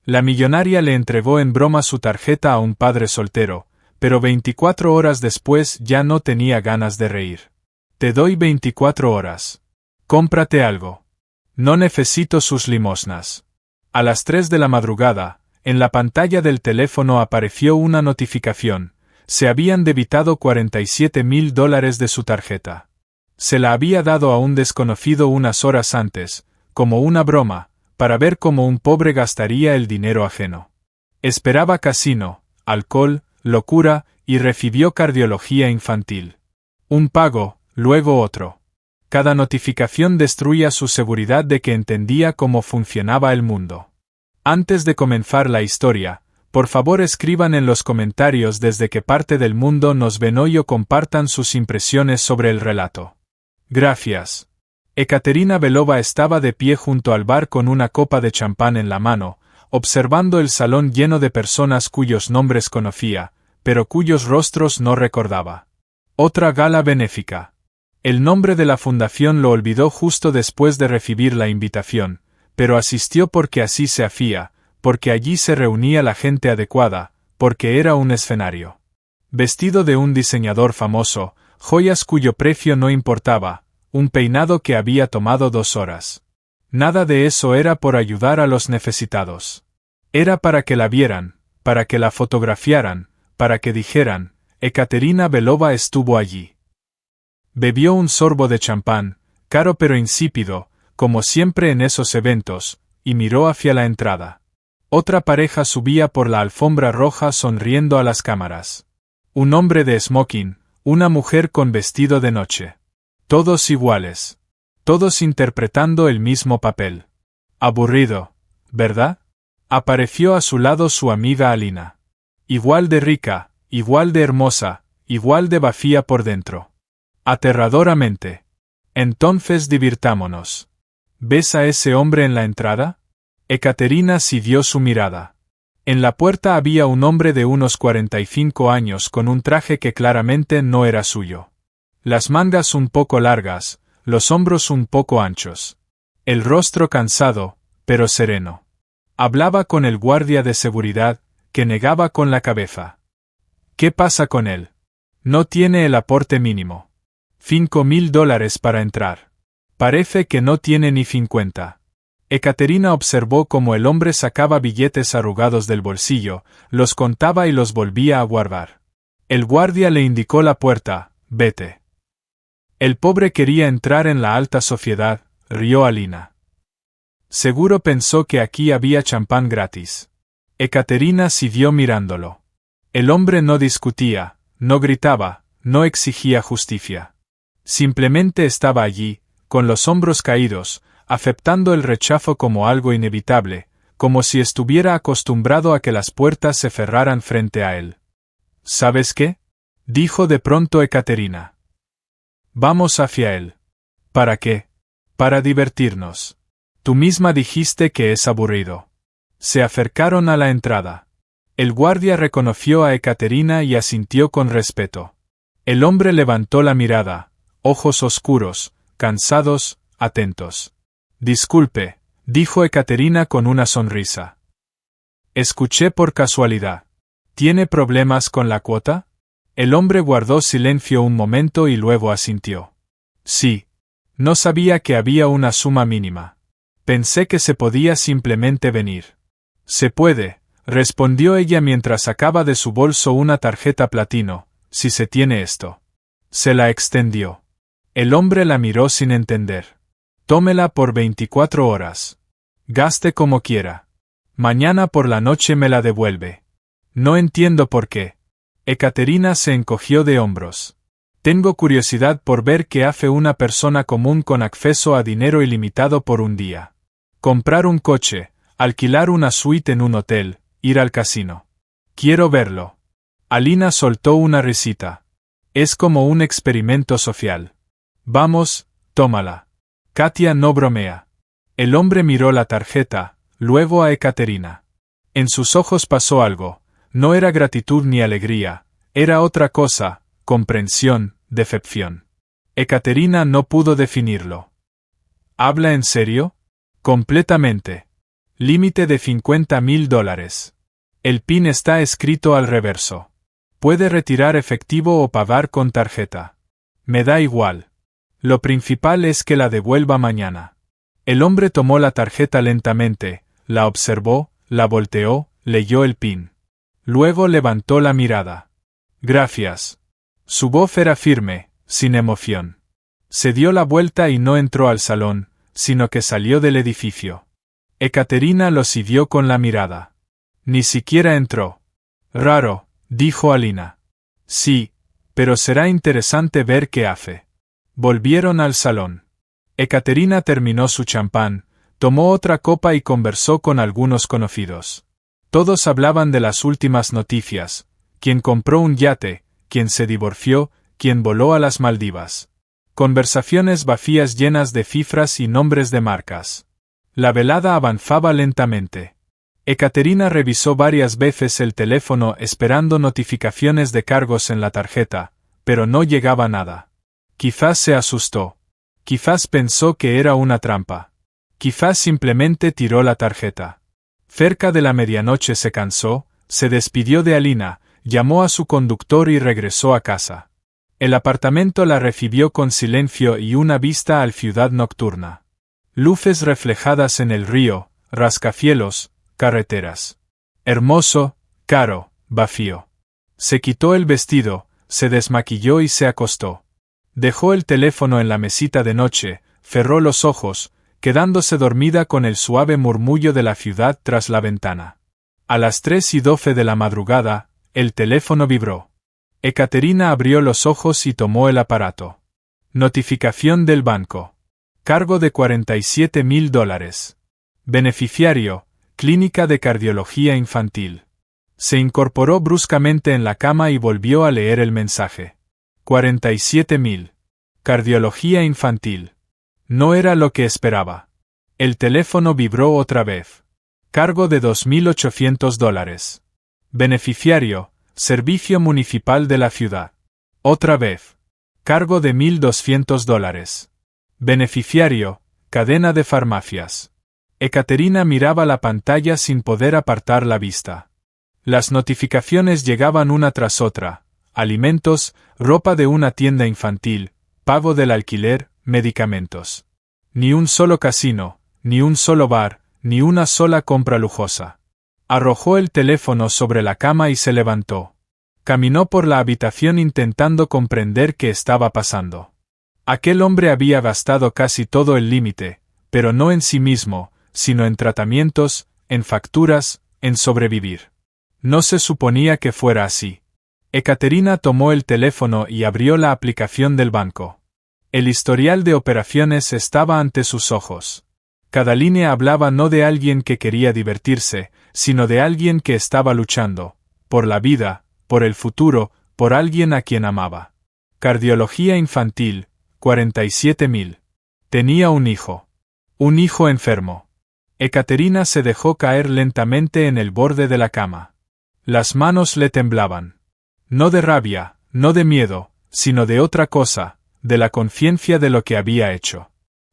La millonaria le entregó en broma su tarjeta a un padre soltero, pero 24 horas después ya no tenía ganas de reír. Te doy 24 horas. Cómprate algo. No necesito sus limosnas. A las 3 de la madrugada, en la pantalla del teléfono apareció una notificación. Se habían debitado $47,000 de su tarjeta. Se la había dado a un desconocido unas horas antes, como una broma, para ver cómo un pobre gastaría el dinero ajeno. Esperaba casino, alcohol, locura, y recibió cardiología infantil. Un pago, luego otro. Cada notificación destruía su seguridad de que entendía cómo funcionaba el mundo. Antes de comenzar la historia, por favor escriban en los comentarios desde qué parte del mundo nos ven hoy o compartan sus impresiones sobre el relato. Gracias. Ekaterina Belova estaba de pie junto al bar con una copa de champán en la mano, observando el salón lleno de personas cuyos nombres conocía, pero cuyos rostros no recordaba. Otra gala benéfica. El nombre de la fundación lo olvidó justo después de recibir la invitación, pero asistió porque así se hacía, porque allí se reunía la gente adecuada, porque era un escenario. Vestido de un diseñador famoso, joyas cuyo precio no importaba, un peinado que había tomado 2 horas. Nada de eso era por ayudar a los necesitados. Era para que la vieran, para que la fotografiaran, para que dijeran, Ekaterina Belova estuvo allí. Bebió un sorbo de champán, caro pero insípido, como siempre en esos eventos, y miró hacia la entrada. Otra pareja subía por la alfombra roja sonriendo a las cámaras. Un hombre de smoking, una mujer con vestido de noche. Todos iguales. Todos interpretando el mismo papel. Aburrido, ¿verdad? Apareció a su lado su amiga Alina. Igual de rica, igual de hermosa, igual de vacía por dentro. Aterradoramente. Entonces divirtámonos. ¿Ves a ese hombre en la entrada? Ekaterina siguió su mirada. En la puerta había un hombre de unos 45 años con un traje que claramente no era suyo. Las mangas un poco largas, los hombros un poco anchos. El rostro cansado, pero sereno. Hablaba con el guardia de seguridad, que negaba con la cabeza. ¿Qué pasa con él? No tiene el aporte mínimo. $5,000 para entrar. Parece que no tiene ni 50. Ekaterina observó cómo el hombre sacaba billetes arrugados del bolsillo, los contaba y los volvía a guardar. El guardia le indicó la puerta, vete. El pobre quería entrar en la alta sociedad, rió Alina. Seguro pensó que aquí había champán gratis. Ekaterina siguió mirándolo. El hombre no discutía, no gritaba, no exigía justicia. Simplemente estaba allí, con los hombros caídos, aceptando el rechazo como algo inevitable, como si estuviera acostumbrado a que las puertas se cerraran frente a él. ¿Sabes qué? Dijo de pronto Ekaterina. Vamos hacia él. ¿Para qué? Para divertirnos. Tú misma dijiste que es aburrido. Se acercaron a la entrada. El guardia reconoció a Ekaterina y asintió con respeto. El hombre levantó la mirada, ojos oscuros, cansados, atentos. Disculpe, dijo Ekaterina con una sonrisa. Escuché por casualidad. ¿Tiene problemas con la cuota? El hombre guardó silencio un momento y luego asintió. Sí. No sabía que había una suma mínima. Pensé que se podía simplemente venir. Se puede, respondió ella mientras sacaba de su bolso una tarjeta platino, si se tiene esto. Se la extendió. El hombre la miró sin entender. Tómela por 24 horas. Gaste como quiera. Mañana por la noche me la devuelve. No entiendo por qué. Ekaterina se encogió de hombros. Tengo curiosidad por ver qué hace una persona común con acceso a dinero ilimitado por un día. Comprar un coche, alquilar una suite en un hotel, ir al casino. Quiero verlo. Alina soltó una risita. Es como un experimento social. Vamos, tómala. Katia no bromea. El hombre miró la tarjeta, luego a Ekaterina. En sus ojos pasó algo. No era gratitud ni alegría, era otra cosa, comprensión, decepción. Ekaterina no pudo definirlo. ¿Habla en serio? Completamente. Límite de $50,000. El PIN está escrito al reverso. Puede retirar efectivo o pagar con tarjeta. Me da igual. Lo principal es que la devuelva mañana. El hombre tomó la tarjeta lentamente, la observó, la volteó, leyó el PIN. Luego levantó la mirada. Gracias. Su voz era firme, sin emoción. Se dio la vuelta y no entró al salón, sino que salió del edificio. Ekaterina lo siguió con la mirada. Ni siquiera entró. Raro, dijo Alina. Sí, pero será interesante ver qué hace. Volvieron al salón. Ekaterina terminó su champán, tomó otra copa y conversó con algunos conocidos. Todos hablaban de las últimas noticias: quién compró un yate, quién se divorció, quién voló a las Maldivas. Conversaciones vacías llenas de cifras y nombres de marcas. La velada avanzaba lentamente. Ekaterina revisó varias veces el teléfono esperando notificaciones de cargos en la tarjeta, pero no llegaba nada. Quizás se asustó. Quizás pensó que era una trampa. Quizás simplemente tiró la tarjeta. Cerca de la medianoche se cansó, se despidió de Alina, llamó a su conductor y regresó a casa. El apartamento la recibió con silencio y una vista al ciudad nocturna. Luces reflejadas en el río, rascacielos, carreteras. Hermoso, caro, vacío. Se quitó el vestido, se desmaquilló y se acostó. Dejó el teléfono en la mesita de noche, cerró los ojos, quedándose dormida con el suave murmullo de la ciudad tras la ventana. A las 3:12 de la madrugada, el teléfono vibró. Ekaterina abrió los ojos y tomó el aparato. Notificación del banco. Cargo de $47,000. Beneficiario, Clínica de Cardiología Infantil. Se incorporó bruscamente en la cama y volvió a leer el mensaje. 47,000. Cardiología Infantil. No era lo que esperaba. El teléfono vibró otra vez. Cargo de $2,800. Beneficiario, Servicio Municipal de la Ciudad. Otra vez. Cargo de $1,200. Beneficiario, Cadena de Farmacias. Ekaterina miraba la pantalla sin poder apartar la vista. Las notificaciones llegaban una tras otra: alimentos, ropa de una tienda infantil, pago del alquiler, medicamentos. Ni un solo casino, ni un solo bar, ni una sola compra lujosa. Arrojó el teléfono sobre la cama y se levantó. Caminó por la habitación intentando comprender qué estaba pasando. Aquel hombre había gastado casi todo el límite, pero no en sí mismo, sino en tratamientos, en facturas, en sobrevivir. No se suponía que fuera así. Ekaterina tomó el teléfono y abrió la aplicación del banco. El historial de operaciones estaba ante sus ojos. Cada línea hablaba no de alguien que quería divertirse, sino de alguien que estaba luchando, por la vida, por el futuro, por alguien a quien amaba. Cardiología infantil, 47,000. Tenía un hijo. Un hijo enfermo. Ekaterina se dejó caer lentamente en el borde de la cama. Las manos le temblaban. No de rabia, no de miedo, sino de otra cosa, de la conciencia de lo que había hecho.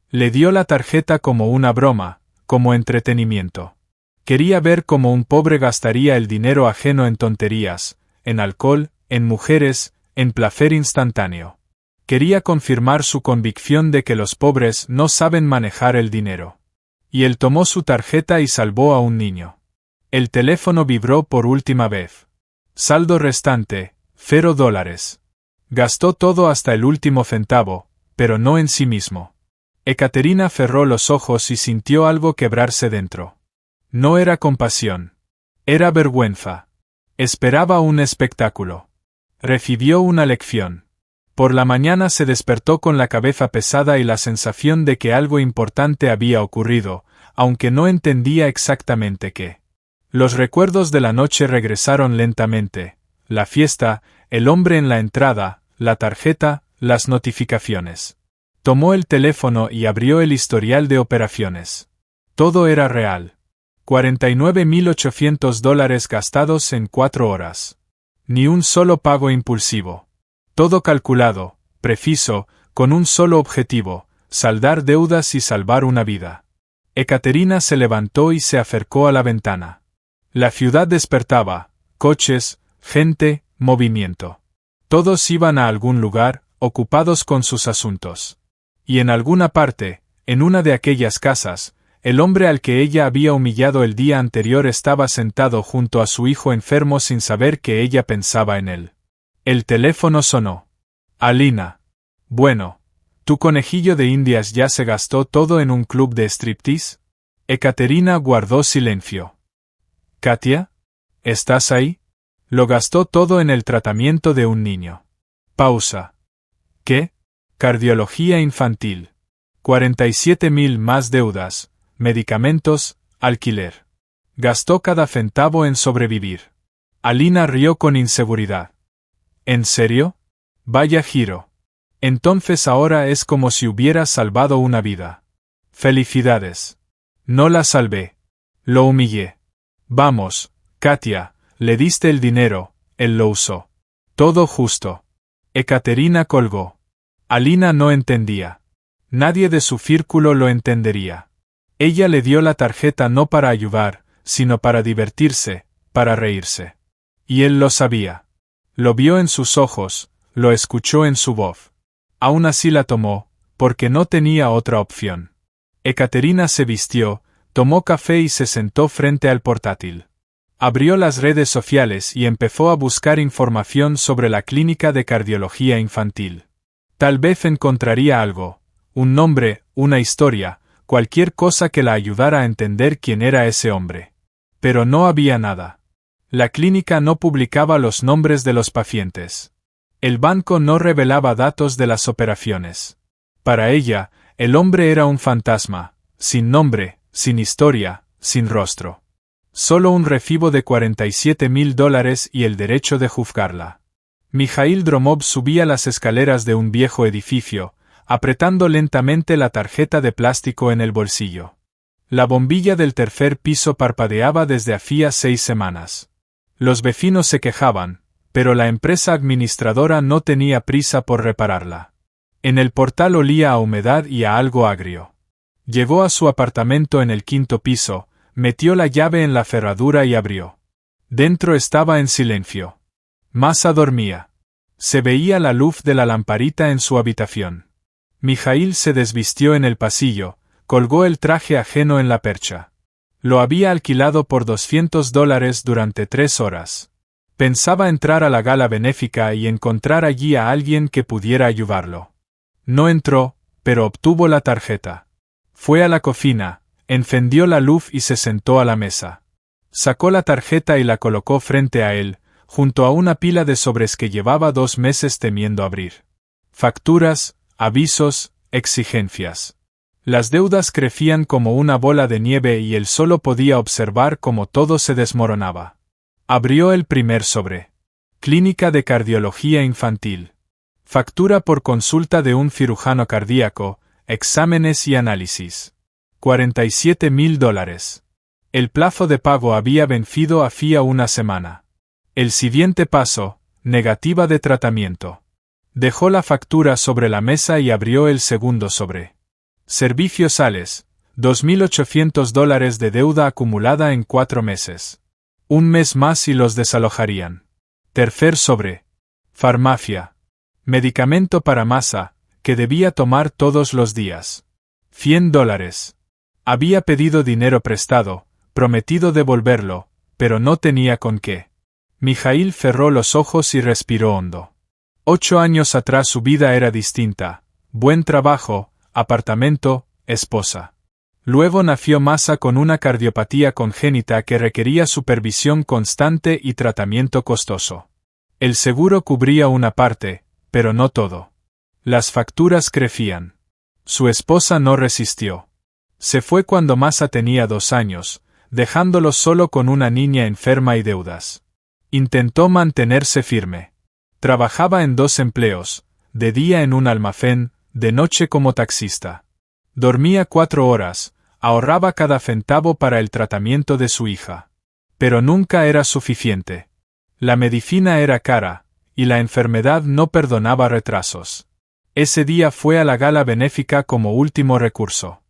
Le dio la tarjeta como una broma, como entretenimiento. Quería ver cómo un pobre gastaría el dinero ajeno en tonterías, en alcohol, en mujeres, en placer instantáneo. Quería confirmar su convicción de que los pobres no saben manejar el dinero. Y él tomó su tarjeta y salvó a un niño. El teléfono vibró por última vez. Saldo restante, $0. Gastó todo hasta el último centavo, pero no en sí mismo. Ekaterina cerró los ojos y sintió algo quebrarse dentro. No era compasión. Era vergüenza. Esperaba un espectáculo. Recibió una lección. Por la mañana se despertó con la cabeza pesada y la sensación de que algo importante había ocurrido, aunque no entendía exactamente qué. Los recuerdos de la noche regresaron lentamente: la fiesta, el hombre en la entrada, la tarjeta, las notificaciones. Tomó el teléfono y abrió el historial de operaciones. Todo era real. $49,800 gastados en 4 horas. Ni un solo pago impulsivo. Todo calculado, preciso, con un solo objetivo: saldar deudas y salvar una vida. Ekaterina se levantó y se acercó a la ventana. La ciudad despertaba, coches, gente, movimiento. Todos iban a algún lugar, ocupados con sus asuntos. Y en alguna parte, en una de aquellas casas, el hombre al que ella había humillado el día anterior estaba sentado junto a su hijo enfermo sin saber que ella pensaba en él. El teléfono sonó. Alina. Bueno. ¿Tu conejillo de Indias ya se gastó todo en un club de striptease? Ekaterina guardó silencio. ¿Katia? ¿Estás ahí? Lo gastó todo en el tratamiento de un niño. Pausa. ¿Qué? Cardiología infantil. 47.000 más deudas, medicamentos, alquiler. Gastó cada centavo en sobrevivir. Alina rió con inseguridad. ¿En serio? Vaya giro. Entonces ahora es como si hubiera salvado una vida. Felicidades. No la salvé. Lo humillé. Vamos, Katia, le diste el dinero, él lo usó. Todo justo. Ekaterina colgó. Alina no entendía. Nadie de su círculo lo entendería. Ella le dio la tarjeta no para ayudar, sino para divertirse, para reírse. Y él lo sabía. Lo vio en sus ojos, lo escuchó en su voz. Aún así la tomó, porque no tenía otra opción. Ekaterina se vistió, tomó café y se sentó frente al portátil. Abrió las redes sociales y empezó a buscar información sobre la clínica de cardiología infantil. Tal vez encontraría algo, un nombre, una historia, cualquier cosa que la ayudara a entender quién era ese hombre. Pero no había nada. La clínica no publicaba los nombres de los pacientes. El banco no revelaba datos de las operaciones. Para ella, el hombre era un fantasma, sin nombre, sin historia, sin rostro. Solo un recibo de $47.000 y el derecho de juzgarla. Mijail Dromov subía las escaleras de un viejo edificio, apretando lentamente la tarjeta de plástico en el bolsillo. La bombilla del tercer piso parpadeaba desde hacía 6 semanas. Los vecinos se quejaban, pero la empresa administradora no tenía prisa por repararla. En el portal olía a humedad y a algo agrio. Llegó a su apartamento en el 5º piso, metió la llave en la cerradura y abrió. Dentro estaba en silencio. Masa dormía. Se veía la luz de la lamparita en su habitación. Mijail se desvistió en el pasillo, colgó el traje ajeno en la percha. Lo había alquilado por $200 durante 3 horas. Pensaba entrar a la gala benéfica y encontrar allí a alguien que pudiera ayudarlo. No entró, pero obtuvo la tarjeta. Fue a la cocina, encendió la luz y se sentó a la mesa. Sacó la tarjeta y la colocó frente a él, junto a una pila de sobres que llevaba 2 meses temiendo abrir. Facturas, avisos, exigencias. Las deudas crecían como una bola de nieve y él solo podía observar cómo todo se desmoronaba. Abrió el primer sobre. Clínica de cardiología infantil. Factura por consulta de un cirujano cardíaco, exámenes y análisis. $47.000. El plazo de pago había vencido hacía una semana. El siguiente paso, negativa de tratamiento. Dejó la factura sobre la mesa y abrió el segundo sobre. Servicios sales, $2.800 de deuda acumulada en 4 meses. Un mes más y los desalojarían. Tercer sobre. Farmacia. Medicamento para Masa, que debía tomar todos los días. $100. Había pedido dinero prestado, prometido devolverlo, pero no tenía con qué. Mijail cerró los ojos y respiró hondo. 8 años atrás su vida era distinta. Buen trabajo, apartamento, esposa. Luego nació Masa con una cardiopatía congénita que requería supervisión constante y tratamiento costoso. El seguro cubría una parte, pero no todo. Las facturas crecían. Su esposa no resistió. Se fue cuando Masa tenía 2 años, dejándolo solo con una niña enferma y deudas. Intentó mantenerse firme. Trabajaba en 2 empleos, de día en un almacén, de noche como taxista. Dormía 4 horas, ahorraba cada centavo para el tratamiento de su hija. Pero nunca era suficiente. La medicina era cara, y la enfermedad no perdonaba retrasos. Ese día fue a la gala benéfica como último recurso.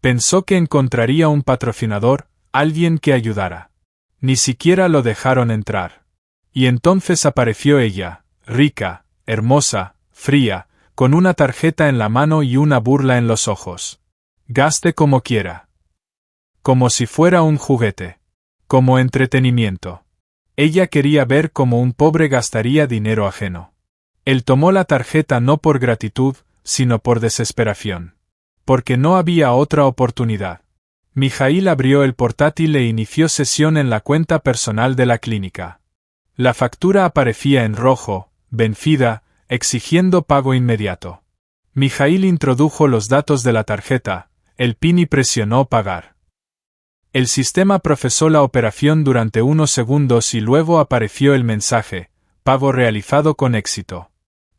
Pensó que encontraría un patrocinador, alguien que ayudara. Ni siquiera lo dejaron entrar. Y entonces apareció ella, rica, hermosa, fría, con una tarjeta en la mano y una burla en los ojos. Gaste como quiera. Como si fuera un juguete. Como entretenimiento. Ella quería ver cómo un pobre gastaría dinero ajeno. Él tomó la tarjeta no por gratitud, sino por desesperación. Porque no había otra oportunidad. Mijaíl abrió el portátil e inició sesión en la cuenta personal de la clínica. La factura aparecía en rojo, vencida, exigiendo pago inmediato. Mijaíl introdujo los datos de la tarjeta, el PIN y presionó pagar. El sistema procesó la operación durante unos segundos y luego apareció el mensaje: pago realizado con éxito.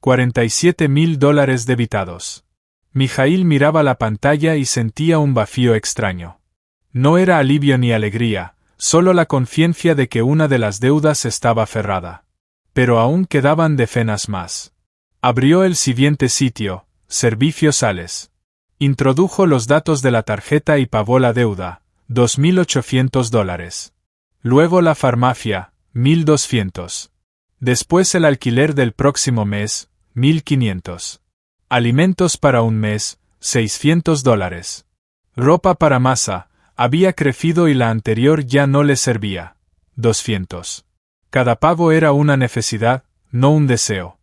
$47.000 debitados. Mijaíl miraba la pantalla y sentía un vacío extraño. No era alivio ni alegría, solo la conciencia de que una de las deudas estaba cerrada. Pero aún quedaban decenas más. Abrió el siguiente sitio, Servicios Sales. Introdujo los datos de la tarjeta y pagó la deuda, $2.800. Luego la farmacia, $1.200. Después el alquiler del próximo mes, $1.500. Alimentos para un mes, $600. Ropa para masa, había crecido y la anterior ya no le servía, $200. Cada pago era una necesidad, no un deseo.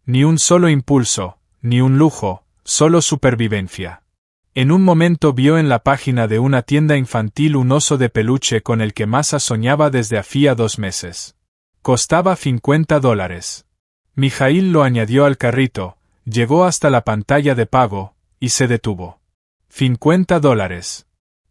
Ni un solo impulso, ni un lujo, solo supervivencia. En un momento vio en la página de una tienda infantil un oso de peluche con el que Masa soñaba desde hacía 2 meses. Costaba $50. Mijaíl lo añadió al carrito, llegó hasta la pantalla de pago, y se detuvo. $50.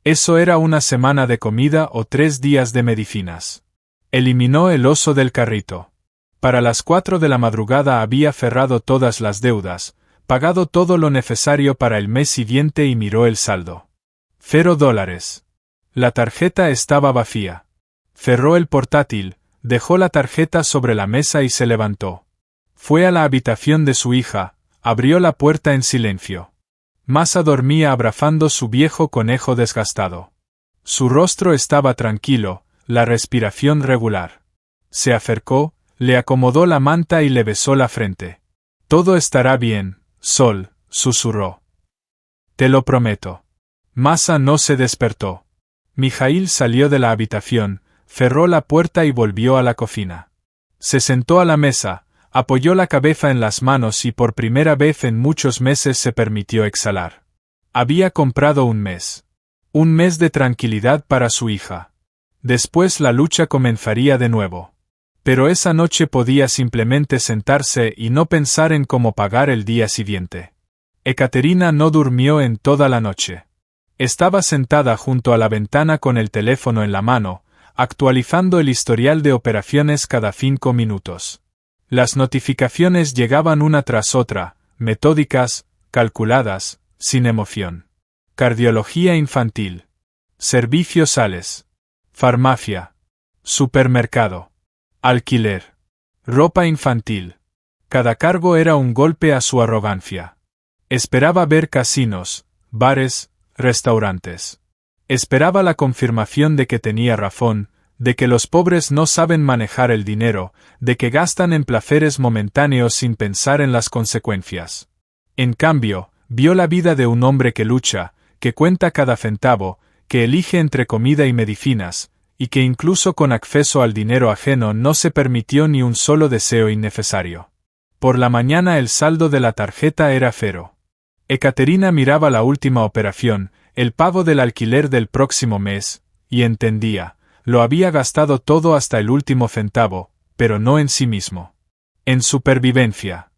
Eso era una semana de comida o 3 días de medicinas. Eliminó el oso del carrito. Para las 4 de la madrugada había cerrado todas las deudas, pagado todo lo necesario para el mes siguiente y miró el saldo. $0. La tarjeta estaba vacía. Cerró el portátil, dejó la tarjeta sobre la mesa y se levantó. Fue a la habitación de su hija, abrió la puerta en silencio. Masa dormía abrazando su viejo conejo desgastado. Su rostro estaba tranquilo, la respiración regular. Se acercó, le acomodó la manta y le besó la frente. Todo estará bien, Sol, susurró. Te lo prometo. Masa no se despertó. Mijaíl salió de la habitación, cerró la puerta y volvió a la cocina. Se sentó a la mesa, apoyó la cabeza en las manos y por primera vez en muchos meses se permitió exhalar. Había comprado un mes. Un mes de tranquilidad para su hija. Después la lucha comenzaría de nuevo. Pero esa noche podía simplemente sentarse y no pensar en cómo pagar el día siguiente. Ekaterina no durmió en toda la noche. Estaba sentada junto a la ventana con el teléfono en la mano, actualizando el historial de operaciones cada 5 minutos. Las notificaciones llegaban una tras otra, metódicas, calculadas, sin emoción. Cardiología infantil. Servicios Sales. Farmacia. Supermercado. Alquiler. Ropa infantil. Cada cargo era un golpe a su arrogancia. Esperaba ver casinos, bares, restaurantes. Esperaba la confirmación de que tenía razón, de que los pobres no saben manejar el dinero, de que gastan en placeres momentáneos sin pensar en las consecuencias. En cambio, vio la vida de un hombre que lucha, que cuenta cada centavo, que elige entre comida y medicinas, y que incluso con acceso al dinero ajeno no se permitió ni un solo deseo innecesario. Por la mañana el saldo de la tarjeta era 0. Ekaterina miraba la última operación, el pago del alquiler del próximo mes, y entendía. Lo había gastado todo hasta el último centavo, pero no en sí mismo. En supervivencia.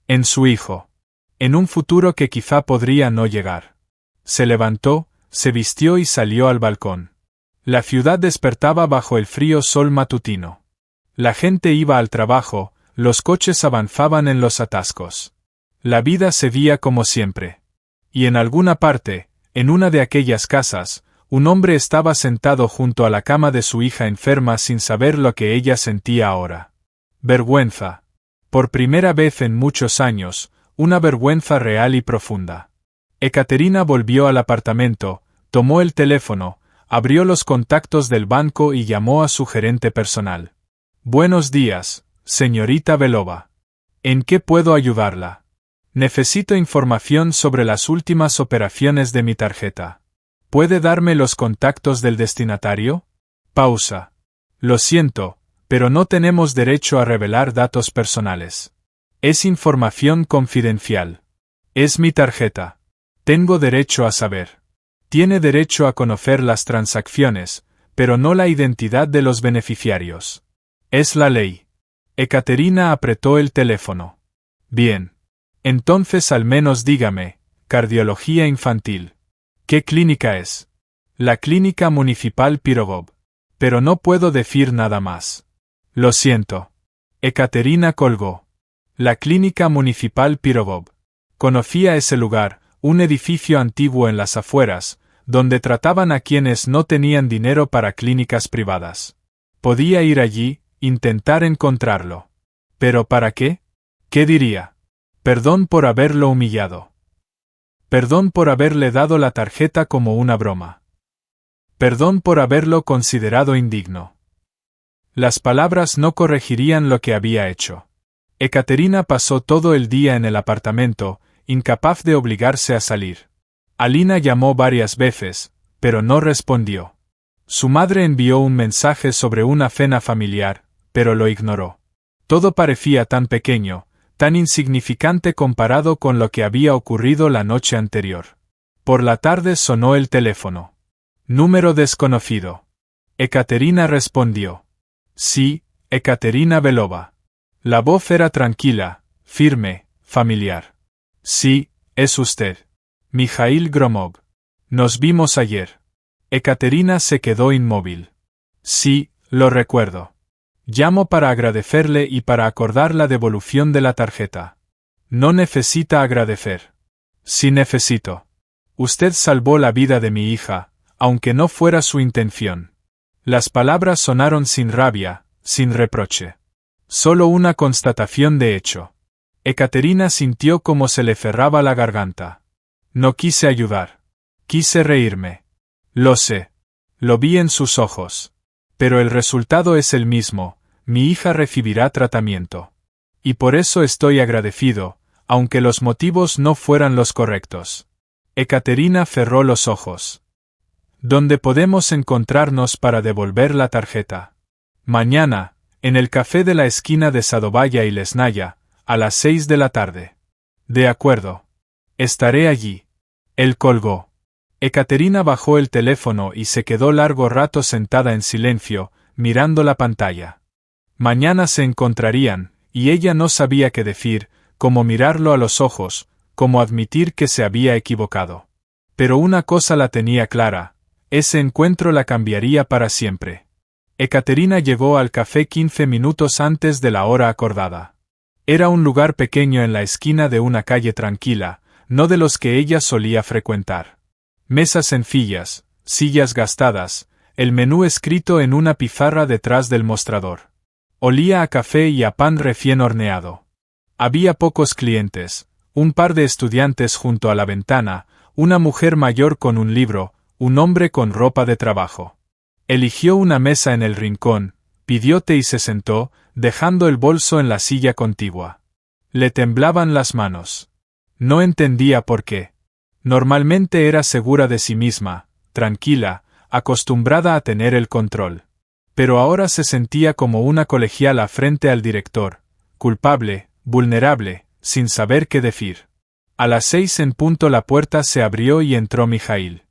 En su hijo. En un futuro que quizá podría no llegar. Se levantó, se vistió y salió al balcón. La ciudad despertaba bajo el frío sol matutino. La gente iba al trabajo, los coches avanzaban en los atascos. La vida seguía como siempre. Y en alguna parte, en una de aquellas casas, un hombre estaba sentado junto a la cama de su hija enferma sin saber lo que ella sentía ahora. Vergüenza. Por primera vez en muchos años, una vergüenza real y profunda. Ekaterina volvió al apartamento, Tomó el teléfono, abrió los contactos del banco y llamó a su gerente personal. Buenos días, señorita Belova. ¿En qué puedo ayudarla? Necesito información sobre las últimas operaciones de mi tarjeta. ¿Puede darme los contactos del destinatario? Pausa. Lo siento, pero no tenemos derecho a revelar datos personales. Es información confidencial. Es mi tarjeta. Tengo derecho a saber. Tiene derecho a conocer las transacciones, pero no la identidad de los beneficiarios. Es la ley. Ekaterina apretó el teléfono. Bien. Entonces al menos dígame, cardiología infantil. ¿Qué clínica es? La Clínica Municipal Pirogov. Pero no puedo decir nada más. Lo siento. Ekaterina colgó. La Clínica Municipal Pirogov. Conocía ese lugar, un edificio antiguo en las afueras, donde trataban a quienes no tenían dinero para clínicas privadas. Podía ir allí, intentar encontrarlo. ¿Pero para qué? ¿Qué diría? Perdón por haberlo humillado. Perdón por haberle dado la tarjeta como una broma. Perdón por haberlo considerado indigno. Las palabras no corregirían lo que había hecho. Ekaterina pasó todo el día en el apartamento, incapaz de obligarse a salir. Alina llamó varias veces, pero no respondió. Su madre envió un mensaje sobre una cena familiar, pero lo ignoró. Todo parecía tan pequeño, tan insignificante comparado con lo que había ocurrido la noche anterior. Por la tarde sonó el teléfono. Número desconocido. Ekaterina respondió. Sí, Ekaterina Belova. La voz era tranquila, firme, familiar. Sí, es usted. Mijail Gromov. Nos vimos ayer. Ekaterina se quedó inmóvil. Sí, lo recuerdo. Llamo para agradecerle y para acordar la devolución de la tarjeta. No necesita agradecer. Sí necesito. Usted salvó la vida de mi hija, aunque no fuera su intención. Las palabras sonaron sin rabia, sin reproche. Solo una constatación de hecho. Ekaterina sintió como se le cerraba la garganta. No quise ayudar. Quise reírme. Lo sé. Lo vi en sus ojos. Pero el resultado es el mismo, mi hija recibirá tratamiento. Y por eso estoy agradecido, aunque los motivos no fueran los correctos. Ekaterina cerró los ojos. ¿Dónde podemos encontrarnos para devolver la tarjeta? Mañana, en el café de la esquina de Sadovaya y Lesnaya, a las 6 de la tarde. De acuerdo. Estaré allí. Él colgó. Ekaterina bajó el teléfono y se quedó largo rato sentada en silencio, mirando la pantalla. Mañana se encontrarían, y ella no sabía qué decir, cómo mirarlo a los ojos, cómo admitir que se había equivocado. Pero una cosa la tenía clara, ese encuentro la cambiaría para siempre. Ekaterina llegó al café 15 minutos antes de la hora acordada. Era un lugar pequeño en la esquina de una calle tranquila, no de los que ella solía frecuentar. Mesas sencillas, sillas gastadas, el menú escrito en una pizarra detrás del mostrador. Olía a café y a pan recién horneado. Había pocos clientes, un par de estudiantes junto a la ventana, una mujer mayor con un libro, un hombre con ropa de trabajo. Eligió una mesa en el rincón, pidió té y se sentó, dejando el bolso en la silla contigua. Le temblaban las manos. No entendía por qué. Normalmente era segura de sí misma, tranquila, acostumbrada a tener el control. Pero ahora se sentía como una colegiala frente al director, culpable, vulnerable, sin saber qué decir. A las 6 en punto la puerta se abrió y entró Mijail.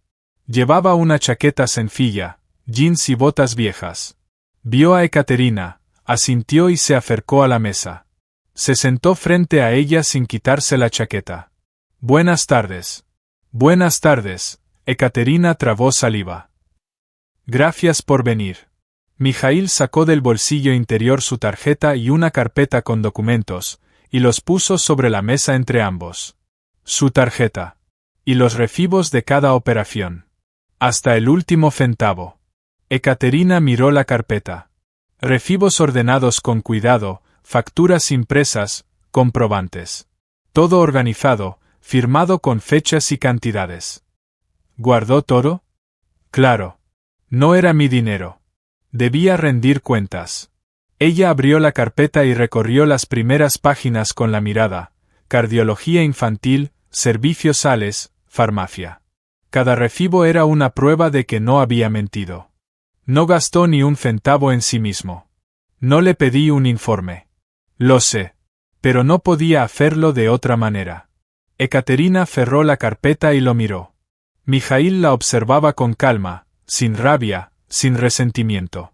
Llevaba una chaqueta sencilla, jeans y botas viejas. Vio a Ekaterina, asintió y se acercó a la mesa. Se sentó frente a ella sin quitarse la chaqueta. Buenas tardes. Buenas tardes, Ekaterina tragó saliva. Gracias por venir. Mijail sacó del bolsillo interior su tarjeta y una carpeta con documentos, y los puso sobre la mesa entre ambos. Su tarjeta. Y los recibos de cada operación. Hasta el último centavo. Ekaterina miró la carpeta. Recibos ordenados con cuidado, facturas impresas, comprobantes. Todo organizado, firmado con fechas y cantidades. ¿Guardó todo? Claro. No era mi dinero. Debía rendir cuentas. Ella abrió la carpeta y recorrió las primeras páginas con la mirada. Cardiología infantil, servicios sales, farmacia. Cada recibo era una prueba de que no había mentido. No gastó ni un centavo en sí mismo. No le pedí un informe. Lo sé. Pero no podía hacerlo de otra manera. Ekaterina cerró la carpeta y lo miró. Mijaíl la observaba con calma, sin rabia, sin resentimiento.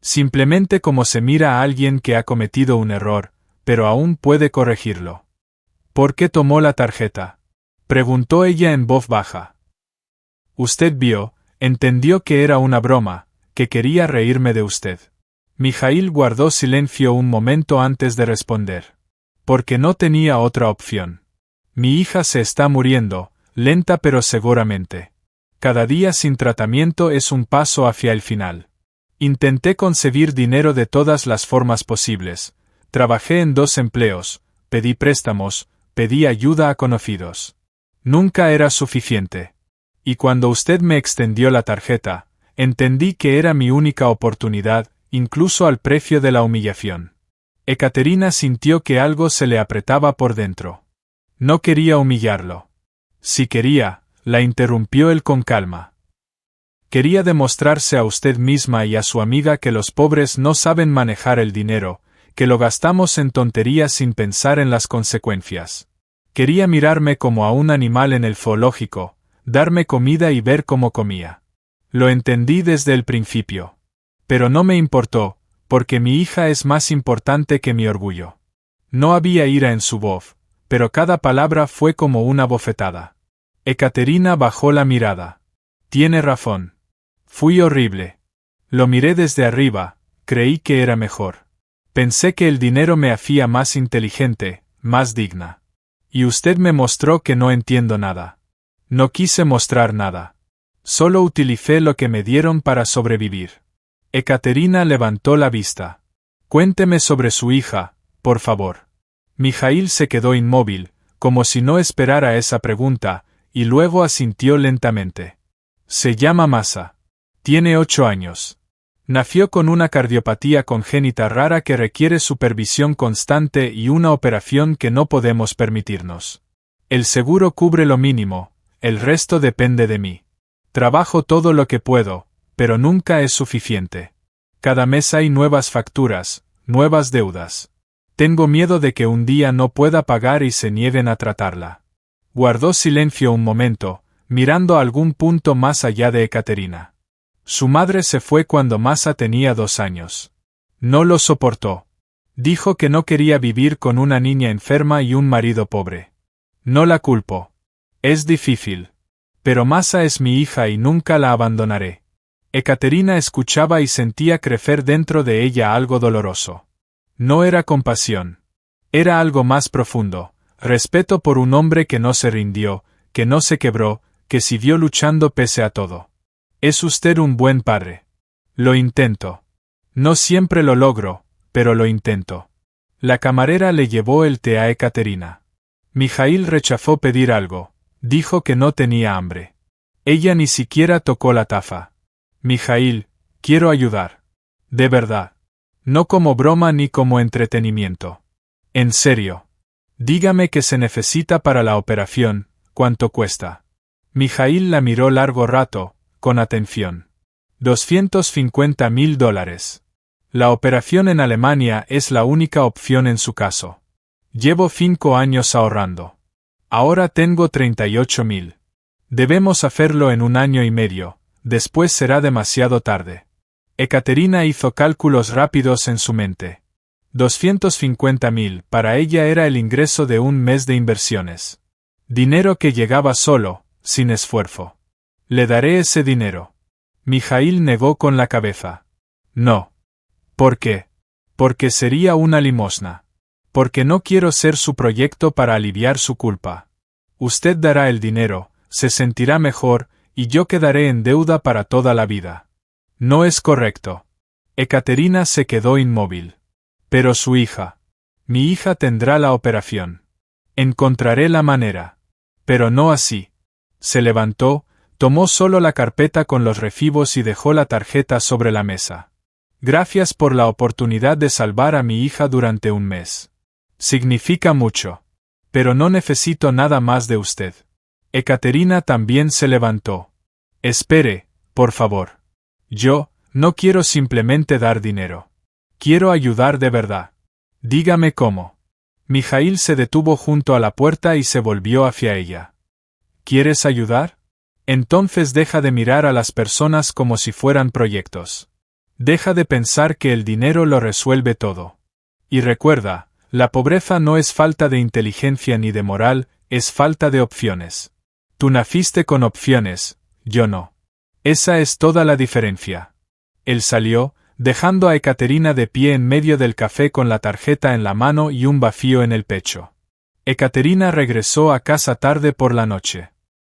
Simplemente como se mira a alguien que ha cometido un error, pero aún puede corregirlo. ¿Por qué tomó la tarjeta?, preguntó ella en voz baja. Usted vio, entendió que era una broma, que quería reírme de usted. Mijaíl guardó silencio un momento antes de responder. Porque no tenía otra opción. Mi hija se está muriendo, lenta pero seguramente. Cada día sin tratamiento es un paso hacia el final. Intenté conseguir dinero de todas las formas posibles. Trabajé en 2 empleos, pedí préstamos, pedí ayuda a conocidos. Nunca era suficiente. Y cuando usted me extendió la tarjeta, entendí que era mi única oportunidad, incluso al precio de la humillación. Ekaterina sintió que algo se le apretaba por dentro. No quería humillarlo. Si quería, la interrumpió él con calma. Quería demostrarse a usted misma y a su amiga que los pobres no saben manejar el dinero, que lo gastamos en tonterías sin pensar en las consecuencias. Quería mirarme como a un animal en el zoológico, darme comida y ver cómo comía. Lo entendí desde el principio. Pero no me importó, porque mi hija es más importante que mi orgullo. No había ira en su voz, pero cada palabra fue como una bofetada. Ekaterina bajó la mirada. Tiene razón. Fui horrible. Lo miré desde arriba, creí que era mejor. Pensé que el dinero me hacía más inteligente, más digna. Y usted me mostró que no entiendo nada. No quise mostrar nada. Solo utilicé lo que me dieron para sobrevivir. Ekaterina levantó la vista. Cuénteme sobre su hija, por favor. Mijaíl se quedó inmóvil, como si no esperara esa pregunta, y luego asintió lentamente. Se llama Masa. Tiene 8 años. Nació con una cardiopatía congénita rara que requiere supervisión constante y una operación que no podemos permitirnos. El seguro cubre lo mínimo, el resto depende de mí. Trabajo todo lo que puedo, pero nunca es suficiente. Cada mes hay nuevas facturas, nuevas deudas. Tengo miedo de que un día no pueda pagar y se nieguen a tratarla. Guardó silencio un momento, mirando a algún punto más allá de Ekaterina. Su madre se fue cuando Masa tenía 2 años. No lo soportó. Dijo que no quería vivir con una niña enferma y un marido pobre. No la culpo. Es difícil. Pero Masa es mi hija y nunca la abandonaré. Ekaterina escuchaba y sentía crecer dentro de ella algo doloroso. No era compasión. Era algo más profundo, respeto por un hombre que no se rindió, que no se quebró, que siguió luchando pese a todo. Es usted un buen padre. Lo intento. No siempre lo logro, pero lo intento. La camarera le llevó el té a Ekaterina. Mijaíl rechazó pedir algo. Dijo que no tenía hambre. Ella ni siquiera tocó la taza. Mijaíl, quiero ayudar. De verdad. No como broma ni como entretenimiento. En serio. Dígame qué se necesita para la operación, cuánto cuesta. Mijaíl la miró largo rato, con atención. $250.000. La operación en Alemania es la única opción en su caso. Llevo 5 años ahorrando. Ahora tengo 38.000. Debemos hacerlo en 1 año y medio, después será demasiado tarde. Ekaterina hizo cálculos rápidos en su mente. 250.000 para ella era el ingreso de un mes de inversiones. Dinero que llegaba solo, sin esfuerzo. Le daré ese dinero. Mijaíl negó con la cabeza. No. ¿Por qué? Porque sería una limosna. Porque no quiero ser su proyecto para aliviar su culpa. Usted dará el dinero, se sentirá mejor, y yo quedaré en deuda para toda la vida. No es correcto. Ekaterina se quedó inmóvil. Pero su hija. Mi hija tendrá la operación. Encontraré la manera. Pero no así. Se levantó, Tomó solo la carpeta con los recibos y dejó la tarjeta sobre la mesa. Gracias por la oportunidad de salvar a mi hija durante un mes. Significa mucho. Pero no necesito nada más de usted. Ekaterina también se levantó. Espere, por favor. Yo, no quiero simplemente dar dinero. Quiero ayudar de verdad. Dígame cómo. Mijaíl se detuvo junto a la puerta y se volvió hacia ella. ¿Quieres ayudar? Entonces deja de mirar a las personas como si fueran proyectos. Deja de pensar que el dinero lo resuelve todo. Y recuerda, la pobreza no es falta de inteligencia ni de moral, es falta de opciones. Tú naciste con opciones, yo no. Esa es toda la diferencia. Él salió, dejando a Ekaterina de pie en medio del café con la tarjeta en la mano y un vacío en el pecho. Ekaterina regresó a casa tarde por la noche.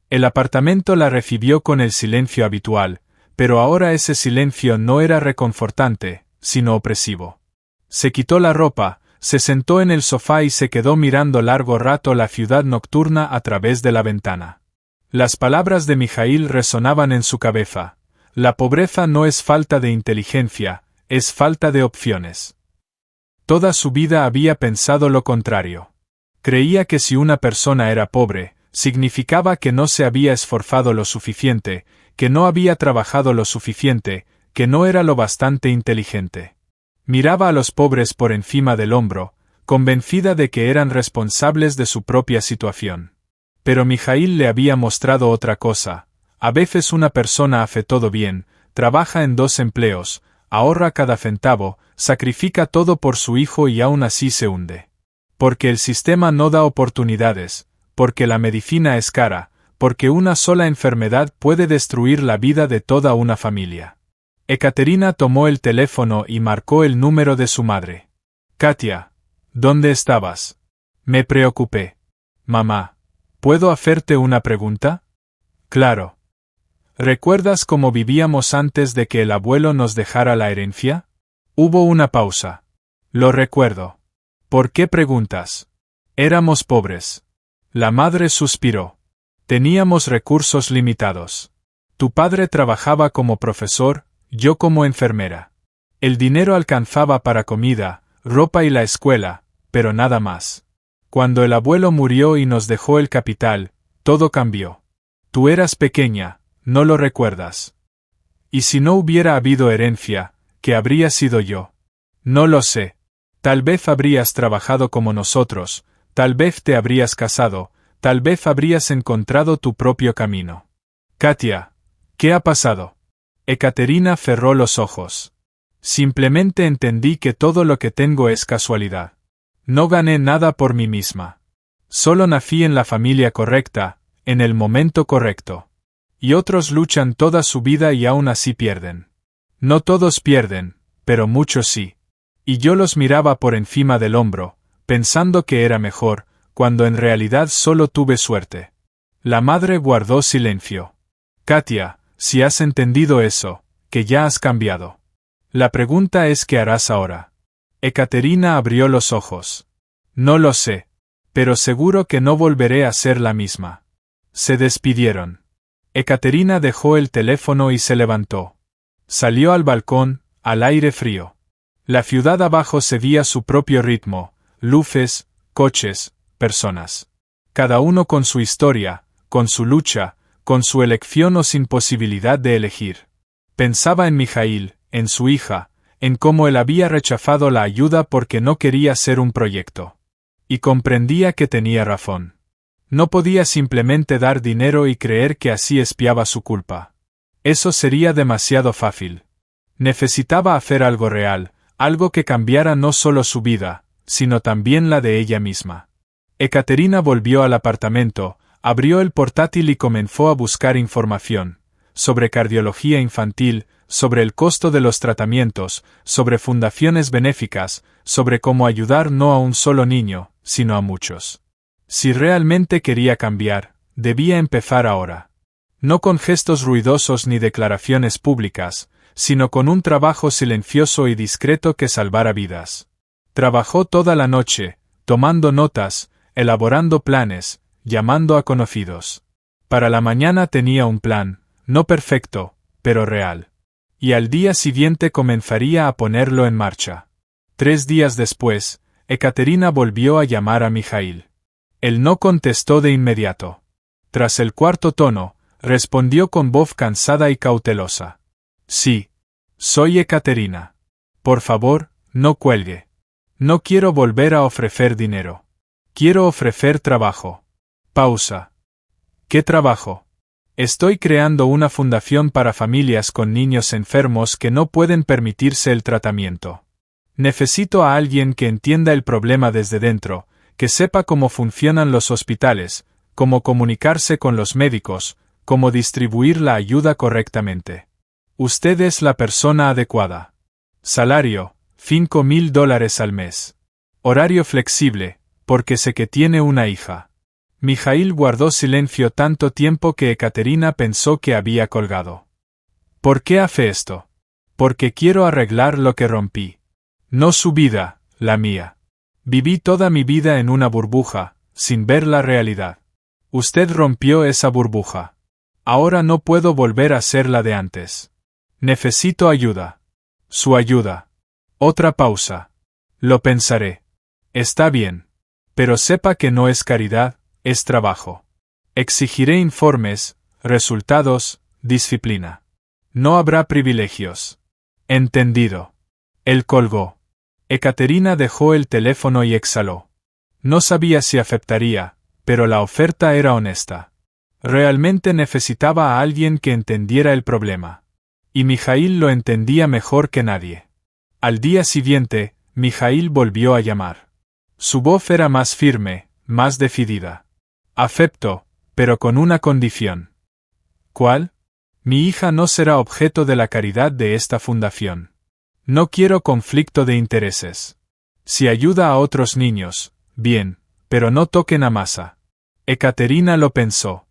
El apartamento la recibió con el silencio habitual, pero ahora ese silencio no era reconfortante, sino opresivo. Se quitó la ropa, se sentó en el sofá y se quedó mirando largo rato la ciudad nocturna a través de la ventana. Las palabras de Mijaíl resonaban en su cabeza. La pobreza no es falta de inteligencia, es falta de opciones. Toda su vida había pensado lo contrario. Creía que si una persona era pobre, significaba que no se había esforzado lo suficiente, que no había trabajado lo suficiente, que no era lo bastante inteligente. Miraba a los pobres por encima del hombro, convencida de que eran responsables de su propia situación. Pero Mijaíl le había mostrado otra cosa. A veces una persona hace todo bien, trabaja en 2 empleos, ahorra cada centavo, sacrifica todo por su hijo y aún así se hunde. Porque el sistema no da oportunidades, porque la medicina es cara, porque una sola enfermedad puede destruir la vida de toda una familia. Ekaterina tomó el teléfono y marcó el número de su madre. Katia, ¿dónde estabas? Me preocupé. Mamá, ¿puedo hacerte una pregunta? Claro. ¿Recuerdas cómo vivíamos antes de que el abuelo nos dejara la herencia? Hubo una pausa. Lo recuerdo. ¿Por qué preguntas? Éramos pobres. La madre suspiró. Teníamos recursos limitados. Tu padre trabajaba como profesor, yo como enfermera. El dinero alcanzaba para comida, ropa y la escuela, pero nada más. Cuando el abuelo murió y nos dejó el capital, todo cambió. Tú eras pequeña, no lo recuerdas. Y si no hubiera habido herencia, ¿qué habría sido yo? No lo sé. Tal vez habrías trabajado como nosotros, tal vez te habrías casado, tal vez habrías encontrado tu propio camino. Katia, ¿qué ha pasado? Ekaterina cerró los ojos. Simplemente entendí que todo lo que tengo es casualidad. No gané nada por mí misma. Solo nací en la familia correcta, en el momento correcto. Y otros luchan toda su vida y aún así pierden. No todos pierden, pero muchos sí. Y yo los miraba por encima del hombro, pensando que era mejor, cuando en realidad solo tuve suerte. La madre guardó silencio. Katia, si has entendido eso, que ya has cambiado. La pregunta es ¿qué harás ahora? Ekaterina abrió los ojos. No lo sé, pero seguro que no volveré a ser la misma. Se despidieron. Ekaterina dejó el teléfono y se levantó. Salió al balcón, al aire frío. La ciudad abajo seguía su propio ritmo, luces, coches, personas. Cada uno con su historia, con su lucha, con su elección o sin posibilidad de elegir. Pensaba en Mijaíl, en su hija, en cómo él había rechazado la ayuda porque no quería ser un proyecto. Y comprendía que tenía razón. No podía simplemente dar dinero y creer que así expiaba su culpa. Eso sería demasiado fácil. Necesitaba hacer algo real, algo que cambiara no solo su vida, sino también la de ella misma. Ekaterina volvió al apartamento, abrió el portátil y comenzó a buscar información, sobre cardiología infantil, sobre el costo de los tratamientos, sobre fundaciones benéficas, sobre cómo ayudar no a un solo niño, sino a muchos. Si realmente quería cambiar, debía empezar ahora. No con gestos ruidosos ni declaraciones públicas, sino con un trabajo silencioso y discreto que salvara vidas. Trabajó toda la noche, tomando notas, elaborando planes, llamando a conocidos. Para la mañana tenía un plan, no perfecto, pero real. Y al día siguiente comenzaría a ponerlo en marcha. 3 días después, Ekaterina volvió a llamar a Mijaíl. Él no contestó de inmediato. Tras el cuarto tono, respondió con voz cansada y cautelosa. Sí. Soy Ekaterina. Por favor, no cuelgue. No quiero volver a ofrecer dinero. Quiero ofrecer trabajo. Pausa. ¿Qué trabajo? Estoy creando una fundación para familias con niños enfermos que no pueden permitirse el tratamiento. Necesito a alguien que entienda el problema desde dentro, que sepa cómo funcionan los hospitales, cómo comunicarse con los médicos, cómo distribuir la ayuda correctamente. Usted es la persona adecuada. Salario, $5,000 al mes. Horario flexible, porque sé que tiene una hija. Mijaíl guardó silencio tanto tiempo que Ekaterina pensó que había colgado. ¿Por qué hace esto? Porque quiero arreglar lo que rompí. No su vida, la mía. Viví toda mi vida en una burbuja, sin ver la realidad. Usted rompió esa burbuja. Ahora no puedo volver a ser la de antes. Necesito ayuda. Su ayuda. Otra pausa. Lo pensaré. Está bien. Pero sepa que no es caridad, es trabajo. Exigiré informes, resultados, disciplina. No habrá privilegios. Entendido. Él colgó. Ekaterina dejó el teléfono y exhaló. No sabía si aceptaría, pero la oferta era honesta. Realmente necesitaba a alguien que entendiera el problema. Y Mijaíl lo entendía mejor que nadie. Al día siguiente, Mijaíl volvió a llamar. Su voz era más firme, más decidida. Acepto, pero con una condición. ¿Cuál? Mi hija no será objeto de la caridad de esta fundación. No quiero conflicto de intereses. Si ayuda a otros niños, bien, pero no toquen a Masa. Ekaterina lo pensó.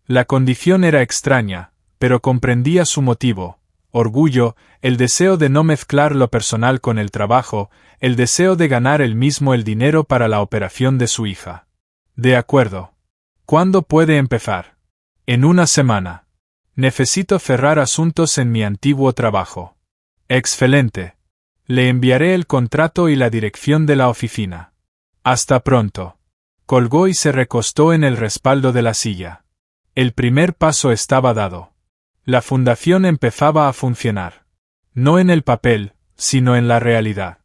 La condición era extraña, pero comprendía su motivo: orgullo, el deseo de no mezclar lo personal con el trabajo, el deseo de ganar él mismo el dinero para la operación de su hija. De acuerdo. ¿Cuándo puede empezar? En una semana. Necesito cerrar asuntos en mi antiguo trabajo. Excelente. Le enviaré el contrato y la dirección de la oficina. Hasta pronto. Colgó y se recostó en el respaldo de la silla. El primer paso estaba dado. La fundación empezaba a funcionar. No en el papel, sino en la realidad.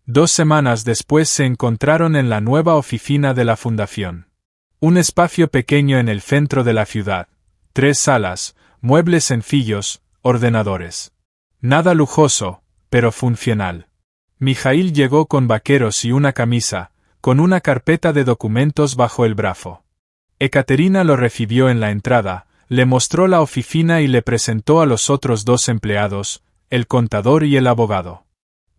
2 semanas después se encontraron en la nueva oficina de la fundación. Un espacio pequeño en el centro de la ciudad. 3 salas, muebles sencillos, ordenadores. Nada lujoso, pero funcional. Mijaíl llegó con vaqueros y una camisa, con una carpeta de documentos bajo el brazo. Ekaterina lo recibió en la entrada, le mostró la oficina y le presentó a los otros 2 empleados, el contador y el abogado.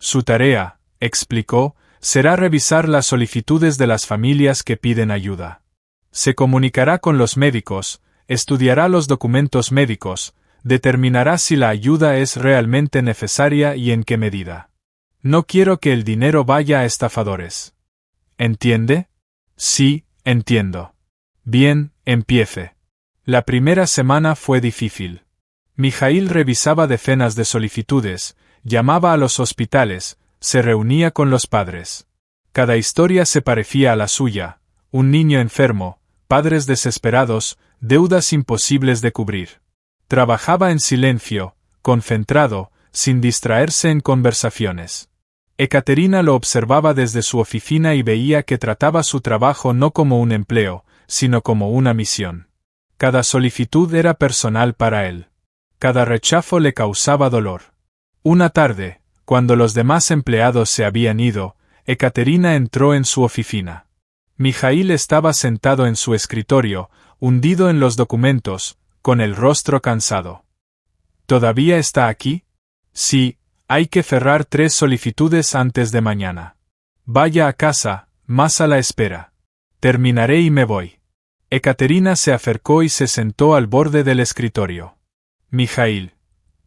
Su tarea, explicó, será revisar las solicitudes de las familias que piden ayuda. Se comunicará con los médicos, estudiará los documentos médicos, determinará si la ayuda es realmente necesaria y en qué medida. No quiero que el dinero vaya a estafadores. ¿Entiende? Sí, entiendo. Bien, empiece. La primera semana fue difícil. Mijaíl revisaba decenas de solicitudes, llamaba a los hospitales, se reunía con los padres. Cada historia se parecía a la suya: un niño enfermo, padres desesperados, deudas imposibles de cubrir. Trabajaba en silencio, concentrado, sin distraerse en conversaciones. Ekaterina lo observaba desde su oficina y veía que trataba su trabajo no como un empleo, sino como una misión. Cada solicitud era personal para él. Cada rechazo le causaba dolor. Una tarde, cuando los demás empleados se habían ido, Ekaterina entró en su oficina. Mijaíl estaba sentado en su escritorio, hundido en los documentos, con el rostro cansado. ¿Todavía está aquí? Sí, hay que cerrar 3 solicitudes antes de mañana. Vaya a casa, Masa la espera. Terminaré y me voy. Ekaterina se acercó y se sentó al borde del escritorio. Mijaíl,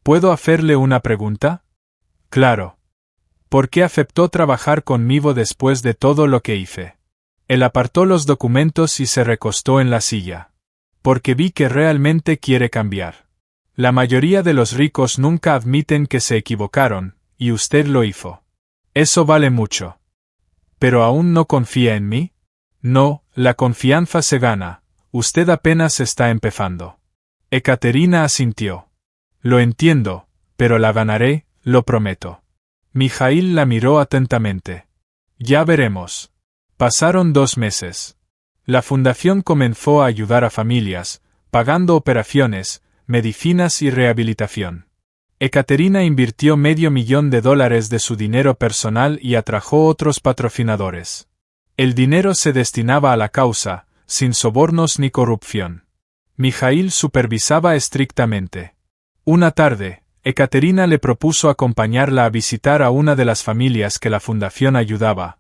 ¿puedo hacerle una pregunta? Claro. ¿Por qué aceptó trabajar conmigo después de todo lo que hice? Él apartó los documentos y se recostó en la silla. porque vi que realmente quiere cambiar. La mayoría de los ricos nunca admiten que se equivocaron, y usted lo hizo. Eso vale mucho. ¿Pero aún no confía en mí? No, la confianza se gana. Usted apenas está empezando. Ekaterina asintió. Lo entiendo, pero la ganaré, lo prometo. Mijaíl la miró atentamente. Ya veremos. Pasaron 2 meses. La fundación comenzó a ayudar a familias, pagando operaciones, medicinas y rehabilitación. Ekaterina invirtió $500,000 de su dinero personal y atrajo otros patrocinadores. El dinero se destinaba a la causa, sin sobornos ni corrupción. Mijaíl supervisaba estrictamente. Una tarde, Ekaterina le propuso acompañarla a visitar a una de las familias que la fundación ayudaba,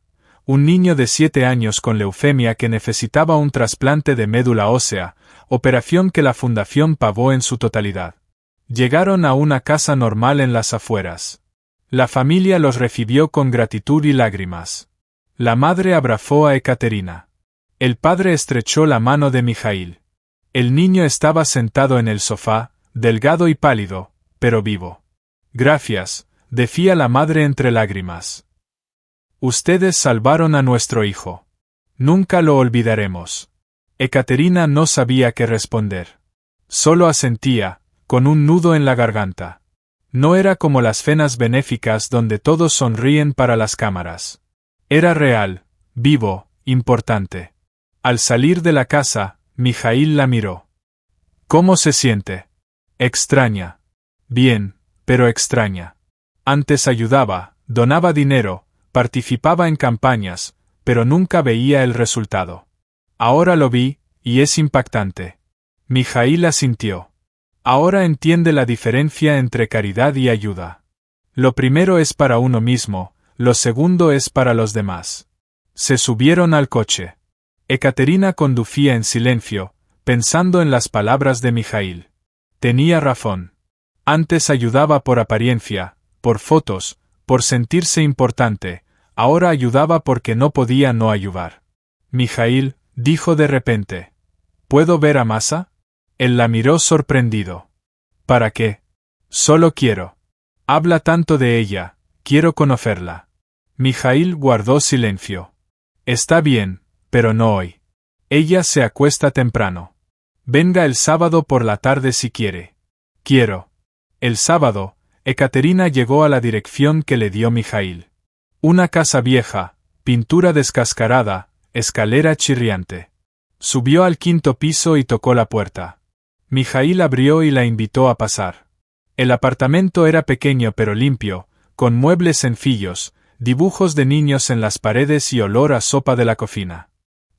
un niño de 7 años con leucemia que necesitaba un trasplante de médula ósea, operación que la fundación pagó en su totalidad. Llegaron a una casa normal en las afueras. La familia los recibió con gratitud y lágrimas. La madre abrazó a Ekaterina. El padre estrechó la mano de Mijaíl. El niño estaba sentado en el sofá, delgado y pálido, pero vivo. Gracias, decía la madre entre lágrimas. Ustedes salvaron a nuestro hijo. Nunca lo olvidaremos. Ekaterina no sabía qué responder. Solo asentía, con un nudo en la garganta. No era como las cenas benéficas donde todos sonríen para las cámaras. Era real, vivo, importante. Al salir de la casa, Mijaíl la miró. ¿Cómo se siente? Extraña. Bien, pero extraña. Antes ayudaba, donaba dinero, participaba en campañas, pero nunca veía el resultado. Ahora lo vi, y es impactante. Mijaíl asintió. Ahora entiende la diferencia entre caridad y ayuda. Lo primero es para uno mismo, lo segundo es para los demás. Se subieron al coche. Ekaterina conducía en silencio, pensando en las palabras de Mijaíl. Tenía razón. Antes ayudaba por apariencia, por fotos, por sentirse importante, ahora ayudaba porque no podía no ayudar. Mijaíl, dijo de repente. ¿Puedo ver a Masa? Él la miró sorprendido. ¿Para qué? Solo quiero. Habla tanto de ella, quiero conocerla. Mijaíl guardó silencio. Está bien, pero no hoy. Ella se acuesta temprano. Venga el sábado por la tarde si quiere. Quiero. El sábado, Ekaterina llegó a la dirección que le dio Mijaíl. Una casa vieja, pintura descascarada, escalera chirriante. Subió al 5º piso y tocó la puerta. Mijaíl abrió y la invitó a pasar. El apartamento era pequeño pero limpio, con muebles sencillos, dibujos de niños en las paredes y olor a sopa de la cocina.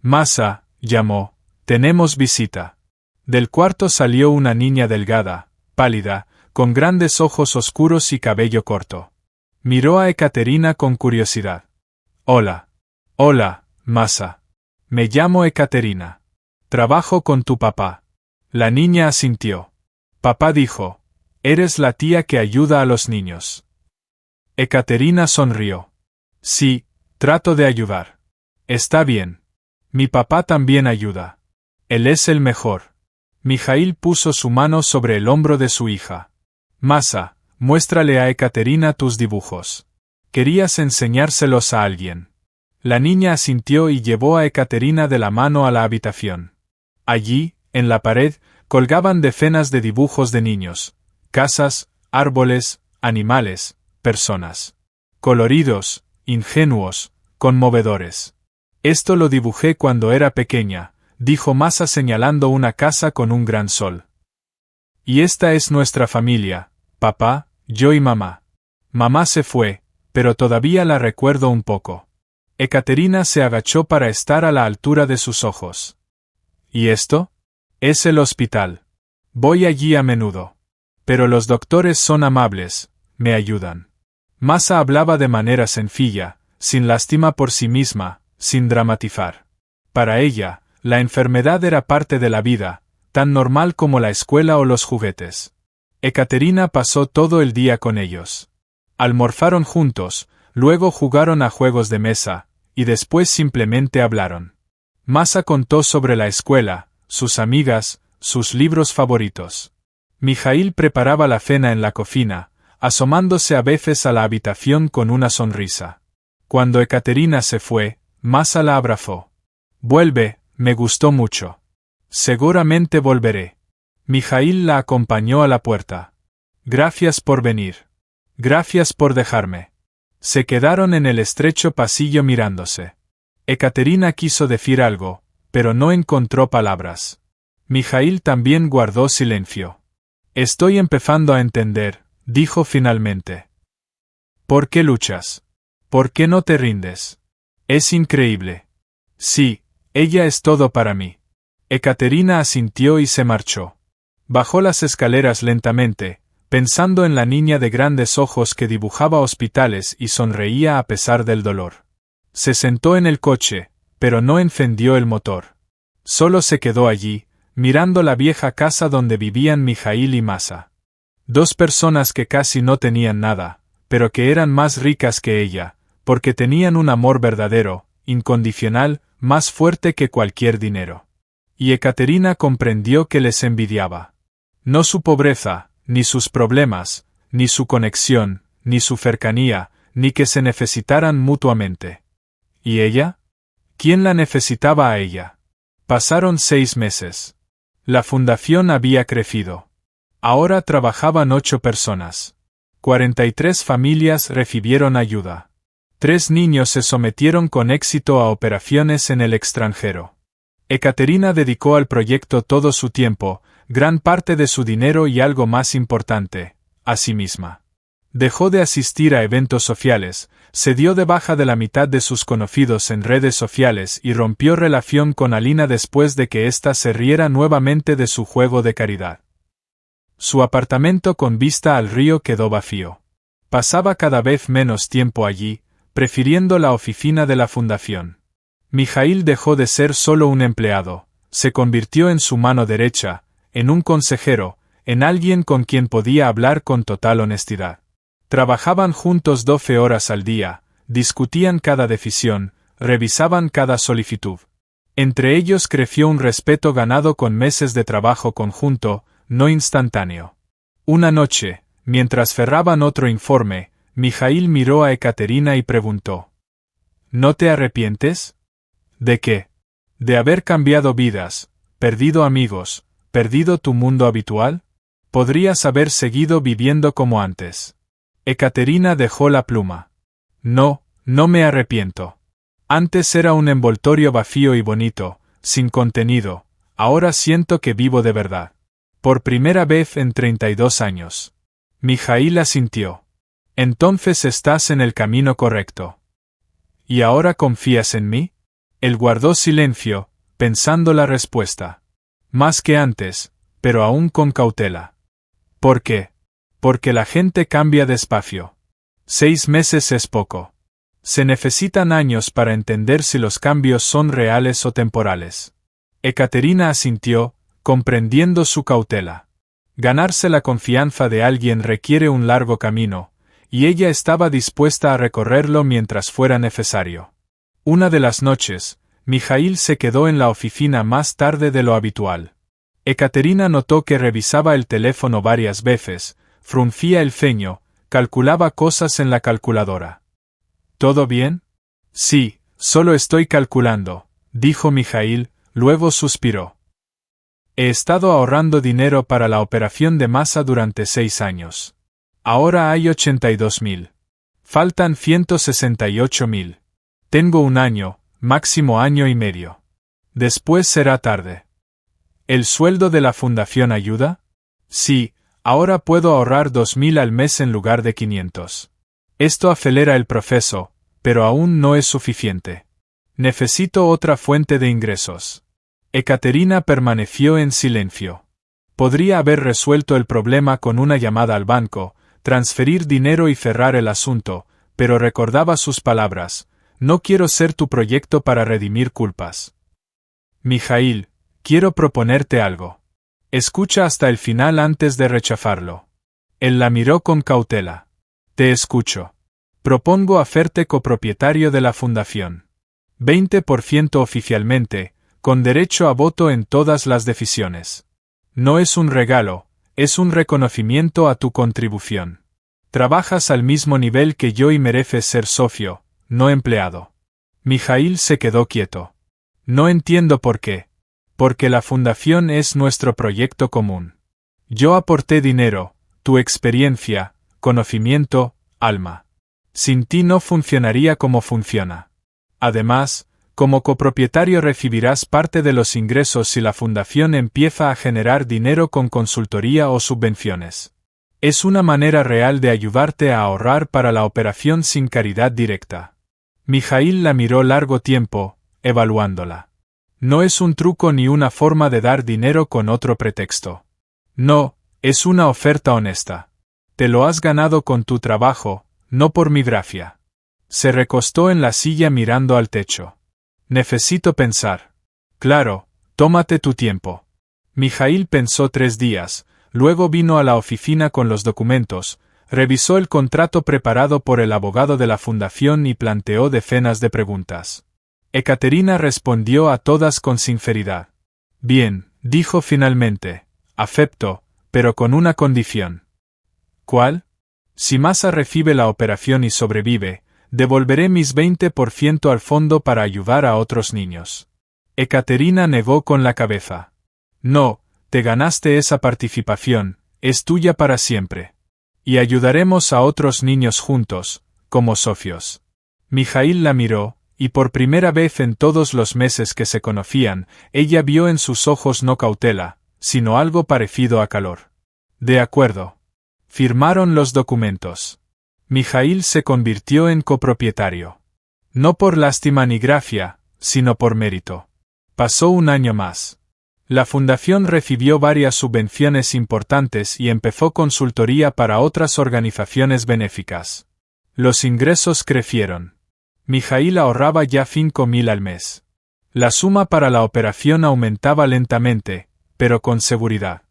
Masa, llamó, tenemos visita. Del cuarto salió una niña delgada, pálida, con grandes ojos oscuros y cabello corto. Miró a Ekaterina con curiosidad. Hola. Hola, Masa. Me llamo Ekaterina. Trabajo con tu papá. La niña asintió. Papá dijo, eres la tía que ayuda a los niños. Ekaterina sonrió. Sí, trato de ayudar. Está bien. Mi papá también ayuda. Él es el mejor. Mijaíl puso su mano sobre el hombro de su hija. Masa, muéstrale a Ekaterina tus dibujos. Querías enseñárselos a alguien. La niña asintió y llevó a Ekaterina de la mano a la habitación. Allí, en la pared, colgaban decenas de dibujos de niños, casas, árboles, animales, personas. Coloridos, ingenuos, conmovedores. Esto lo dibujé cuando era pequeña, dijo Masa señalando una casa con un gran sol. Y esta es nuestra familia, papá, yo y mamá. Mamá se fue, pero todavía la recuerdo un poco. Ekaterina se agachó para estar a la altura de sus ojos. ¿Y esto? Es el hospital. Voy allí a menudo. Pero los doctores son amables, me ayudan. Masa hablaba de manera sencilla, sin lástima por sí misma, sin dramatizar. Para ella, la enfermedad era parte de la vida, tan normal como la escuela o los juguetes. Ekaterina pasó todo el día con ellos. Almorzaron juntos, luego jugaron a juegos de mesa, y después simplemente hablaron. Masa contó sobre la escuela, sus amigas, sus libros favoritos. Mijaíl preparaba la cena en la cocina, asomándose a veces a la habitación con una sonrisa. Cuando Ekaterina se fue, Masa la abrazó. «Vuelve, me gustó mucho. Seguramente volveré». Mijaíl la acompañó a la puerta. «Gracias por venir. Gracias por dejarme». Se quedaron en el estrecho pasillo mirándose. Ekaterina quiso decir algo, pero no encontró palabras. Mijaíl también guardó silencio. «Estoy empezando a entender», dijo finalmente. «¿Por qué luchas? ¿Por qué no te rindes? Es increíble». «Sí, ella es todo para mí». Ekaterina asintió y se marchó. Bajó las escaleras lentamente, pensando en la niña de grandes ojos que dibujaba hospitales y sonreía a pesar del dolor. Se sentó en el coche, pero no encendió el motor. Solo se quedó allí, mirando la vieja casa donde vivían Mijaíl y Masa. Dos personas que casi no tenían nada, pero que eran más ricas que ella, porque tenían un amor verdadero, incondicional, más fuerte que cualquier dinero. Y Ekaterina comprendió que les envidiaba. No su pobreza, ni sus problemas, ni su conexión, ni su cercanía, ni que se necesitaran mutuamente. ¿Y ella? ¿Quién la necesitaba a ella? Pasaron 6 meses. La fundación había crecido. Ahora trabajaban 8 personas. 43 familias recibieron ayuda. 3 niños se sometieron con éxito a operaciones en el extranjero. Ekaterina dedicó al proyecto todo su tiempo, gran parte de su dinero y algo más importante, a sí misma. Dejó de asistir a eventos sociales, se dio de baja de la mitad de sus conocidos en redes sociales y rompió relación con Alina después de que ésta se riera nuevamente de su juego de caridad. Su apartamento con vista al río quedó vacío. Pasaba cada vez menos tiempo allí, prefiriendo la oficina de la fundación. Mijaíl dejó de ser solo un empleado, se convirtió en su mano derecha, en un consejero, en alguien con quien podía hablar con total honestidad. Trabajaban juntos 12 horas al día, discutían cada decisión, revisaban cada solicitud. Entre ellos creció un respeto ganado con meses de trabajo conjunto, no instantáneo. Una noche, mientras cerraban otro informe, Mijaíl miró a Ekaterina y preguntó: ¿No te arrepientes? ¿De qué? ¿De haber cambiado vidas, perdido amigos, perdido tu mundo habitual? Podrías haber seguido viviendo como antes. Ekaterina dejó la pluma. No, no me arrepiento. Antes era un envoltorio vacío y bonito, sin contenido, ahora siento que vivo de verdad. Por primera vez en 32 años. Mijaíl asintió. Entonces estás en el camino correcto. ¿Y ahora confías en mí? Él guardó silencio, pensando la respuesta. Más que antes, pero aún con cautela. ¿Por qué? Porque la gente cambia despacio. 6 meses es poco. Se necesitan años para entender si los cambios son reales o temporales. Ekaterina asintió, comprendiendo su cautela. Ganarse la confianza de alguien requiere un largo camino, y ella estaba dispuesta a recorrerlo mientras fuera necesario. Una de las noches, Mijaíl se quedó en la oficina más tarde de lo habitual. Ekaterina notó que revisaba el teléfono varias veces, fruncía el ceño, calculaba cosas en la calculadora. ¿Todo bien? Sí, solo estoy calculando, dijo Mijaíl, luego suspiró. He estado ahorrando dinero para la operación de Masa durante 6 años. Ahora hay 82.000. Faltan 168.000. Tengo un año, máximo año y medio. Después será tarde. ¿El sueldo de la fundación ayuda? Sí, ahora puedo ahorrar 2.000 al mes en lugar de 500. Esto acelera el proceso, pero aún no es suficiente. Necesito otra fuente de ingresos. Ekaterina permaneció en silencio. Podría haber resuelto el problema con una llamada al banco, transferir dinero y cerrar el asunto, pero recordaba sus palabras: no quiero ser tu proyecto para redimir culpas. Mijaíl, quiero proponerte algo. Escucha hasta el final antes de rechazarlo. Él la miró con cautela. Te escucho. Propongo hacerte copropietario de la fundación. 20% oficialmente, con derecho a voto en todas las decisiones. No es un regalo, es un reconocimiento a tu contribución. Trabajas al mismo nivel que yo y mereces ser socio, no empleado. Mijaíl se quedó quieto. No entiendo por qué. Porque la fundación es nuestro proyecto común. Yo aporté dinero, tu experiencia, conocimiento, alma. Sin ti no funcionaría como funciona. Además, como copropietario recibirás parte de los ingresos si la fundación empieza a generar dinero con consultoría o subvenciones. Es una manera real de ayudarte a ahorrar para la operación sin caridad directa. Mijaíl la miró largo tiempo, evaluándola. No es un truco ni una forma de dar dinero con otro pretexto. No, es una oferta honesta. Te lo has ganado con tu trabajo, no por mi gracia. Se recostó en la silla mirando al techo. Necesito pensar. Claro, tómate tu tiempo. Mijaíl pensó 3 días, luego vino a la oficina con los documentos, revisó el contrato preparado por el abogado de la fundación y planteó decenas de preguntas. Ekaterina respondió a todas con sinceridad. Bien, dijo finalmente, acepto, pero con una condición. ¿Cuál? Si Masa recibe la operación y sobrevive, devolveré mis 20% al fondo para ayudar a otros niños. Ekaterina negó con la cabeza. No, te ganaste esa participación, es tuya para siempre. Y ayudaremos a otros niños juntos, como socios. Mijaíl la miró, y por primera vez en todos los meses que se conocían, ella vio en sus ojos no cautela, sino algo parecido a calor. De acuerdo. Firmaron los documentos. Mijaíl se convirtió en copropietario. No por lástima ni gracia, sino por mérito. Pasó un año más. La fundación recibió varias subvenciones importantes y empezó consultoría para otras organizaciones benéficas. Los ingresos crecieron. Mijaíl ahorraba ya 5.000 al mes. La suma para la operación aumentaba lentamente, pero con seguridad.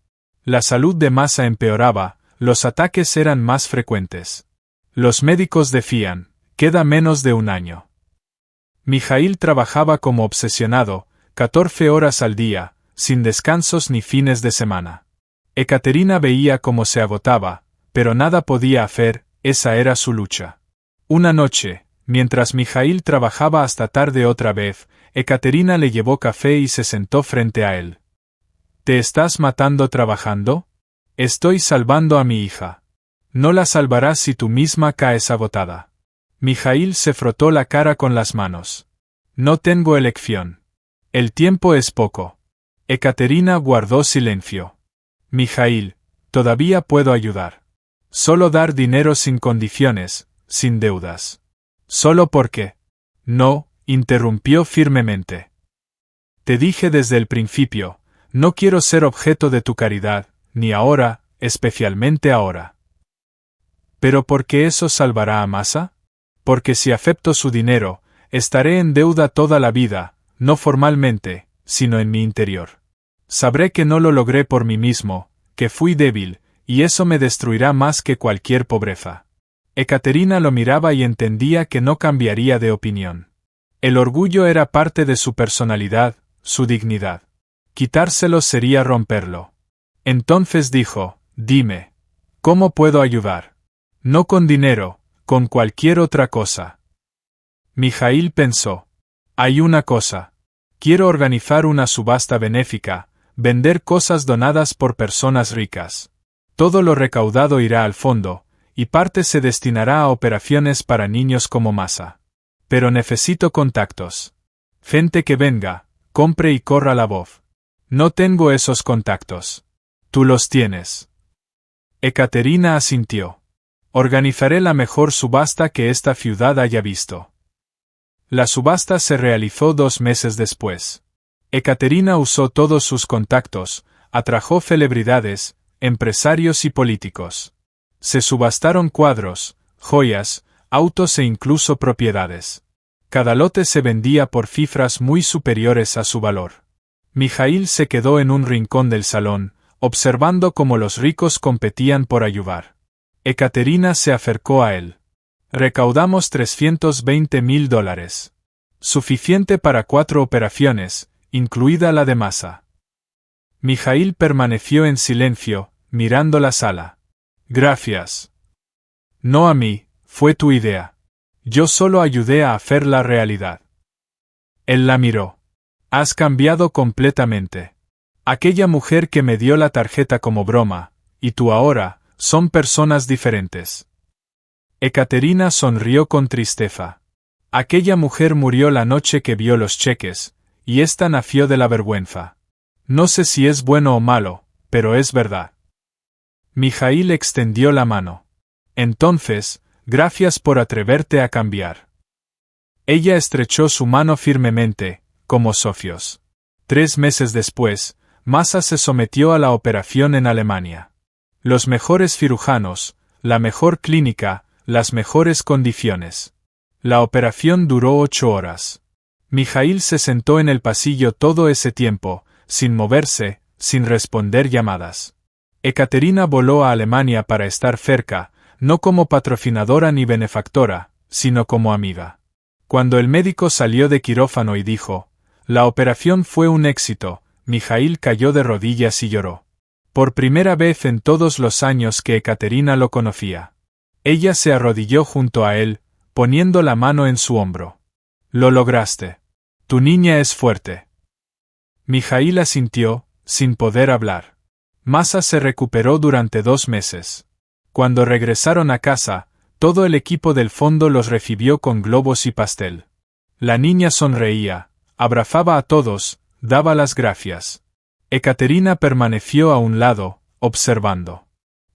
La salud de Masa empeoraba, los ataques eran más frecuentes. Los médicos decían, queda menos de un año. Mijaíl trabajaba como obsesionado, 14 horas al día, sin descansos ni fines de semana. Ekaterina veía cómo se agotaba, pero nada podía hacer, esa era su lucha. Una noche, mientras Mijaíl trabajaba hasta tarde otra vez, Ekaterina le llevó café y se sentó frente a él. ¿Te estás matando trabajando? Estoy salvando a mi hija. No la salvarás si tú misma caes agotada. Mijaíl se frotó la cara con las manos. No tengo elección. El tiempo es poco. Ekaterina guardó silencio. Mijaíl, todavía puedo ayudar. Solo dar dinero sin condiciones, sin deudas. ¿Solo porque? No, interrumpió firmemente. Te dije desde el principio, no quiero ser objeto de tu caridad, ni ahora, especialmente ahora. ¿Pero por qué eso salvará a Masa? Porque si acepto su dinero, estaré en deuda toda la vida, no formalmente, sino en mi interior. Sabré que no lo logré por mí mismo, que fui débil, y eso me destruirá más que cualquier pobreza. Ekaterina lo miraba y entendía que no cambiaría de opinión. El orgullo era parte de su personalidad, su dignidad. Quitárselo sería romperlo. Entonces dijo, dime, ¿cómo puedo ayudar? No con dinero, con cualquier otra cosa. Mijaíl pensó. Hay una cosa. Quiero organizar una subasta benéfica, vender cosas donadas por personas ricas. Todo lo recaudado irá al fondo, y parte se destinará a operaciones para niños como Masa. Pero necesito contactos. Gente que venga, compre y corra la voz. No tengo esos contactos. Tú los tienes. Ekaterina asintió. Organizaré la mejor subasta que esta ciudad haya visto. La subasta se realizó 2 meses después. Ekaterina usó todos sus contactos, atrajo celebridades, empresarios y políticos. Se subastaron cuadros, joyas, autos e incluso propiedades. Cada lote se vendía por cifras muy superiores a su valor. Mijaíl se quedó en un rincón del salón, observando cómo los ricos competían por ayudar. Ekaterina se acercó a él. Recaudamos $320.000. Suficiente para 4 operaciones, incluida la de Masa. Mijaíl permaneció en silencio, mirando la sala. Gracias. No a mí, fue tu idea. Yo solo ayudé a hacerla realidad. Él la miró. Has cambiado completamente. Aquella mujer que me dio la tarjeta como broma, y tú ahora, son personas diferentes. Ekaterina sonrió con tristeza. Aquella mujer murió la noche que vio los cheques, y esta nació de la vergüenza. No sé si es bueno o malo, pero es verdad. Mijaíl extendió la mano. Entonces, gracias por atreverte a cambiar. Ella estrechó su mano firmemente, como socios. 3 meses después, Masa se sometió a la operación en Alemania. Los mejores cirujanos, la mejor clínica, las mejores condiciones. La operación duró 8 horas. Mijaíl se sentó en el pasillo todo ese tiempo, sin moverse, sin responder llamadas. Ekaterina voló a Alemania para estar cerca, no como patrocinadora ni benefactora, sino como amiga. Cuando el médico salió de quirófano y dijo, la operación fue un éxito, Mijaíl cayó de rodillas y lloró. Por primera vez en todos los años que Ekaterina lo conocía. Ella se arrodilló junto a él, poniendo la mano en su hombro. Lo lograste. Tu niña es fuerte. Mijaíl asintió, sin poder hablar. Masa se recuperó durante 2 meses. Cuando regresaron a casa, todo el equipo del fondo los recibió con globos y pastel. La niña sonreía, abrazaba a todos, daba las gracias. Ekaterina permaneció a un lado, observando.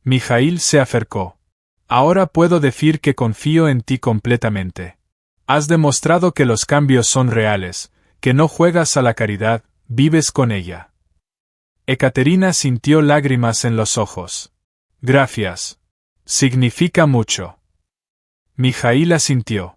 Mijaíl se acercó. Ahora puedo decir que confío en ti completamente. Has demostrado que los cambios son reales, que no juegas a la caridad, vives con ella. Ekaterina sintió lágrimas en los ojos. Gracias. Significa mucho. Mijaíl asintió.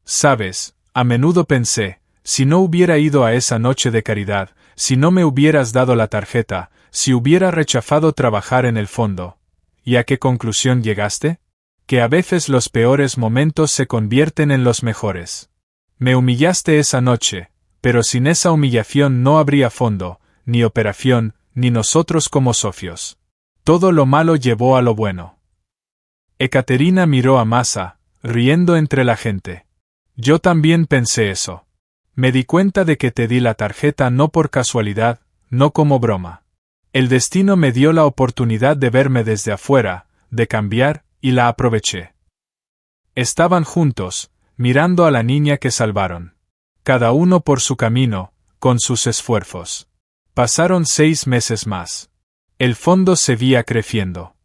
Sabes, a menudo pensé, si no hubiera ido a esa noche de caridad, si no me hubieras dado la tarjeta, si hubiera rechazado trabajar en el fondo. ¿Y a qué conclusión llegaste? Que a veces los peores momentos se convierten en los mejores. Me humillaste esa noche, pero sin esa humillación no habría fondo, ni operación, ni nosotros como socios. Todo lo malo llevó a lo bueno. Ekaterina miró a Masa, riendo entre la gente. Yo también pensé eso. Me di cuenta de que te di la tarjeta no por casualidad, no como broma. El destino me dio la oportunidad de verme desde afuera, de cambiar, y la aproveché. Estaban juntos, mirando a la niña que salvaron. Cada uno por su camino, con sus esfuerzos. Pasaron 6 meses más. El fondo seguía creciendo.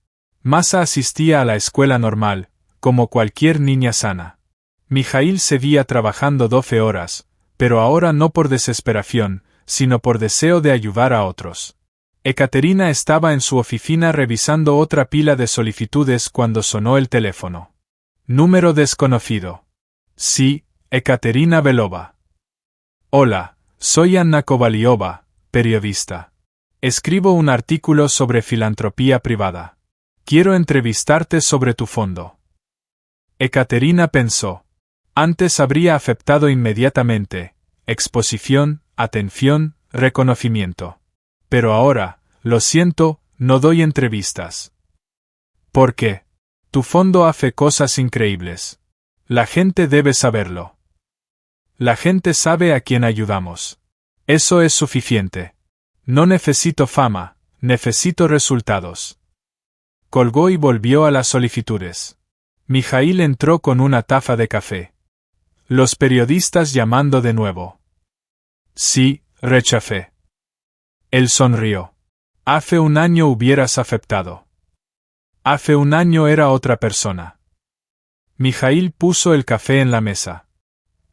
Masa asistía a la escuela normal, como cualquier niña sana. Mijaíl seguía trabajando 12 horas, pero ahora no por desesperación, sino por deseo de ayudar a otros. Ekaterina estaba en su oficina revisando otra pila de solicitudes cuando sonó el teléfono. Número desconocido. Sí, Ekaterina Belova. Hola, soy Anna Kovaliova, periodista. Escribo un artículo sobre filantropía privada. Quiero entrevistarte sobre tu fondo. Ekaterina pensó. Antes habría aceptado inmediatamente. Exposición, atención, reconocimiento. Pero ahora, lo siento, no doy entrevistas. ¿Por qué? Tu fondo hace cosas increíbles. La gente debe saberlo. La gente sabe a quién ayudamos. Eso es suficiente. No necesito fama, necesito resultados. Colgó y volvió a las solicitudes. Mijaíl entró con una taza de café. Los periodistas llamando de nuevo. Sí, rechacé. Él sonrió. Hace un año hubieras aceptado. Hace un año era otra persona. Mijaíl puso el café en la mesa.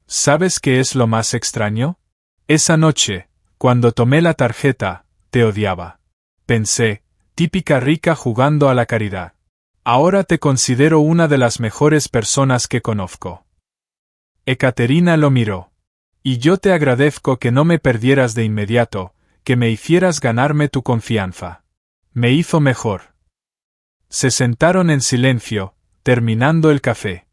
¿Sabes qué es lo más extraño? Esa noche, cuando tomé la tarjeta, te odiaba. Pensé, típica rica jugando a la caridad. Ahora te considero una de las mejores personas que conozco. Ekaterina lo miró. Y yo te agradezco que no me perdieras de inmediato, que me hicieras ganarme tu confianza. Me hizo mejor. Se sentaron en silencio, terminando el café.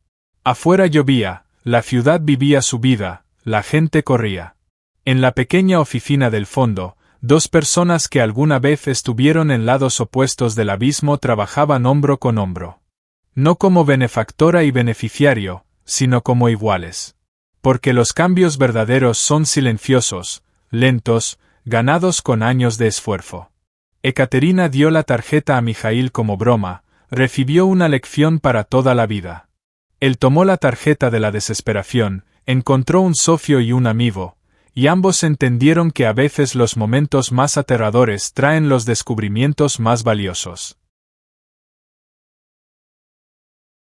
Afuera llovía, la ciudad vivía su vida, la gente corría. En la pequeña oficina del fondo, Dos personas que alguna vez estuvieron en lados opuestos del abismo trabajaban hombro con hombro. No como benefactora y beneficiario, sino como iguales. Porque los cambios verdaderos son silenciosos, lentos, ganados con años de esfuerzo. Ekaterina dio la tarjeta a Mijaíl como broma, recibió una lección para toda la vida. Él tomó la tarjeta de la desesperación, encontró un socio y un amigo, y ambos entendieron que a veces los momentos más aterradores traen los descubrimientos más valiosos.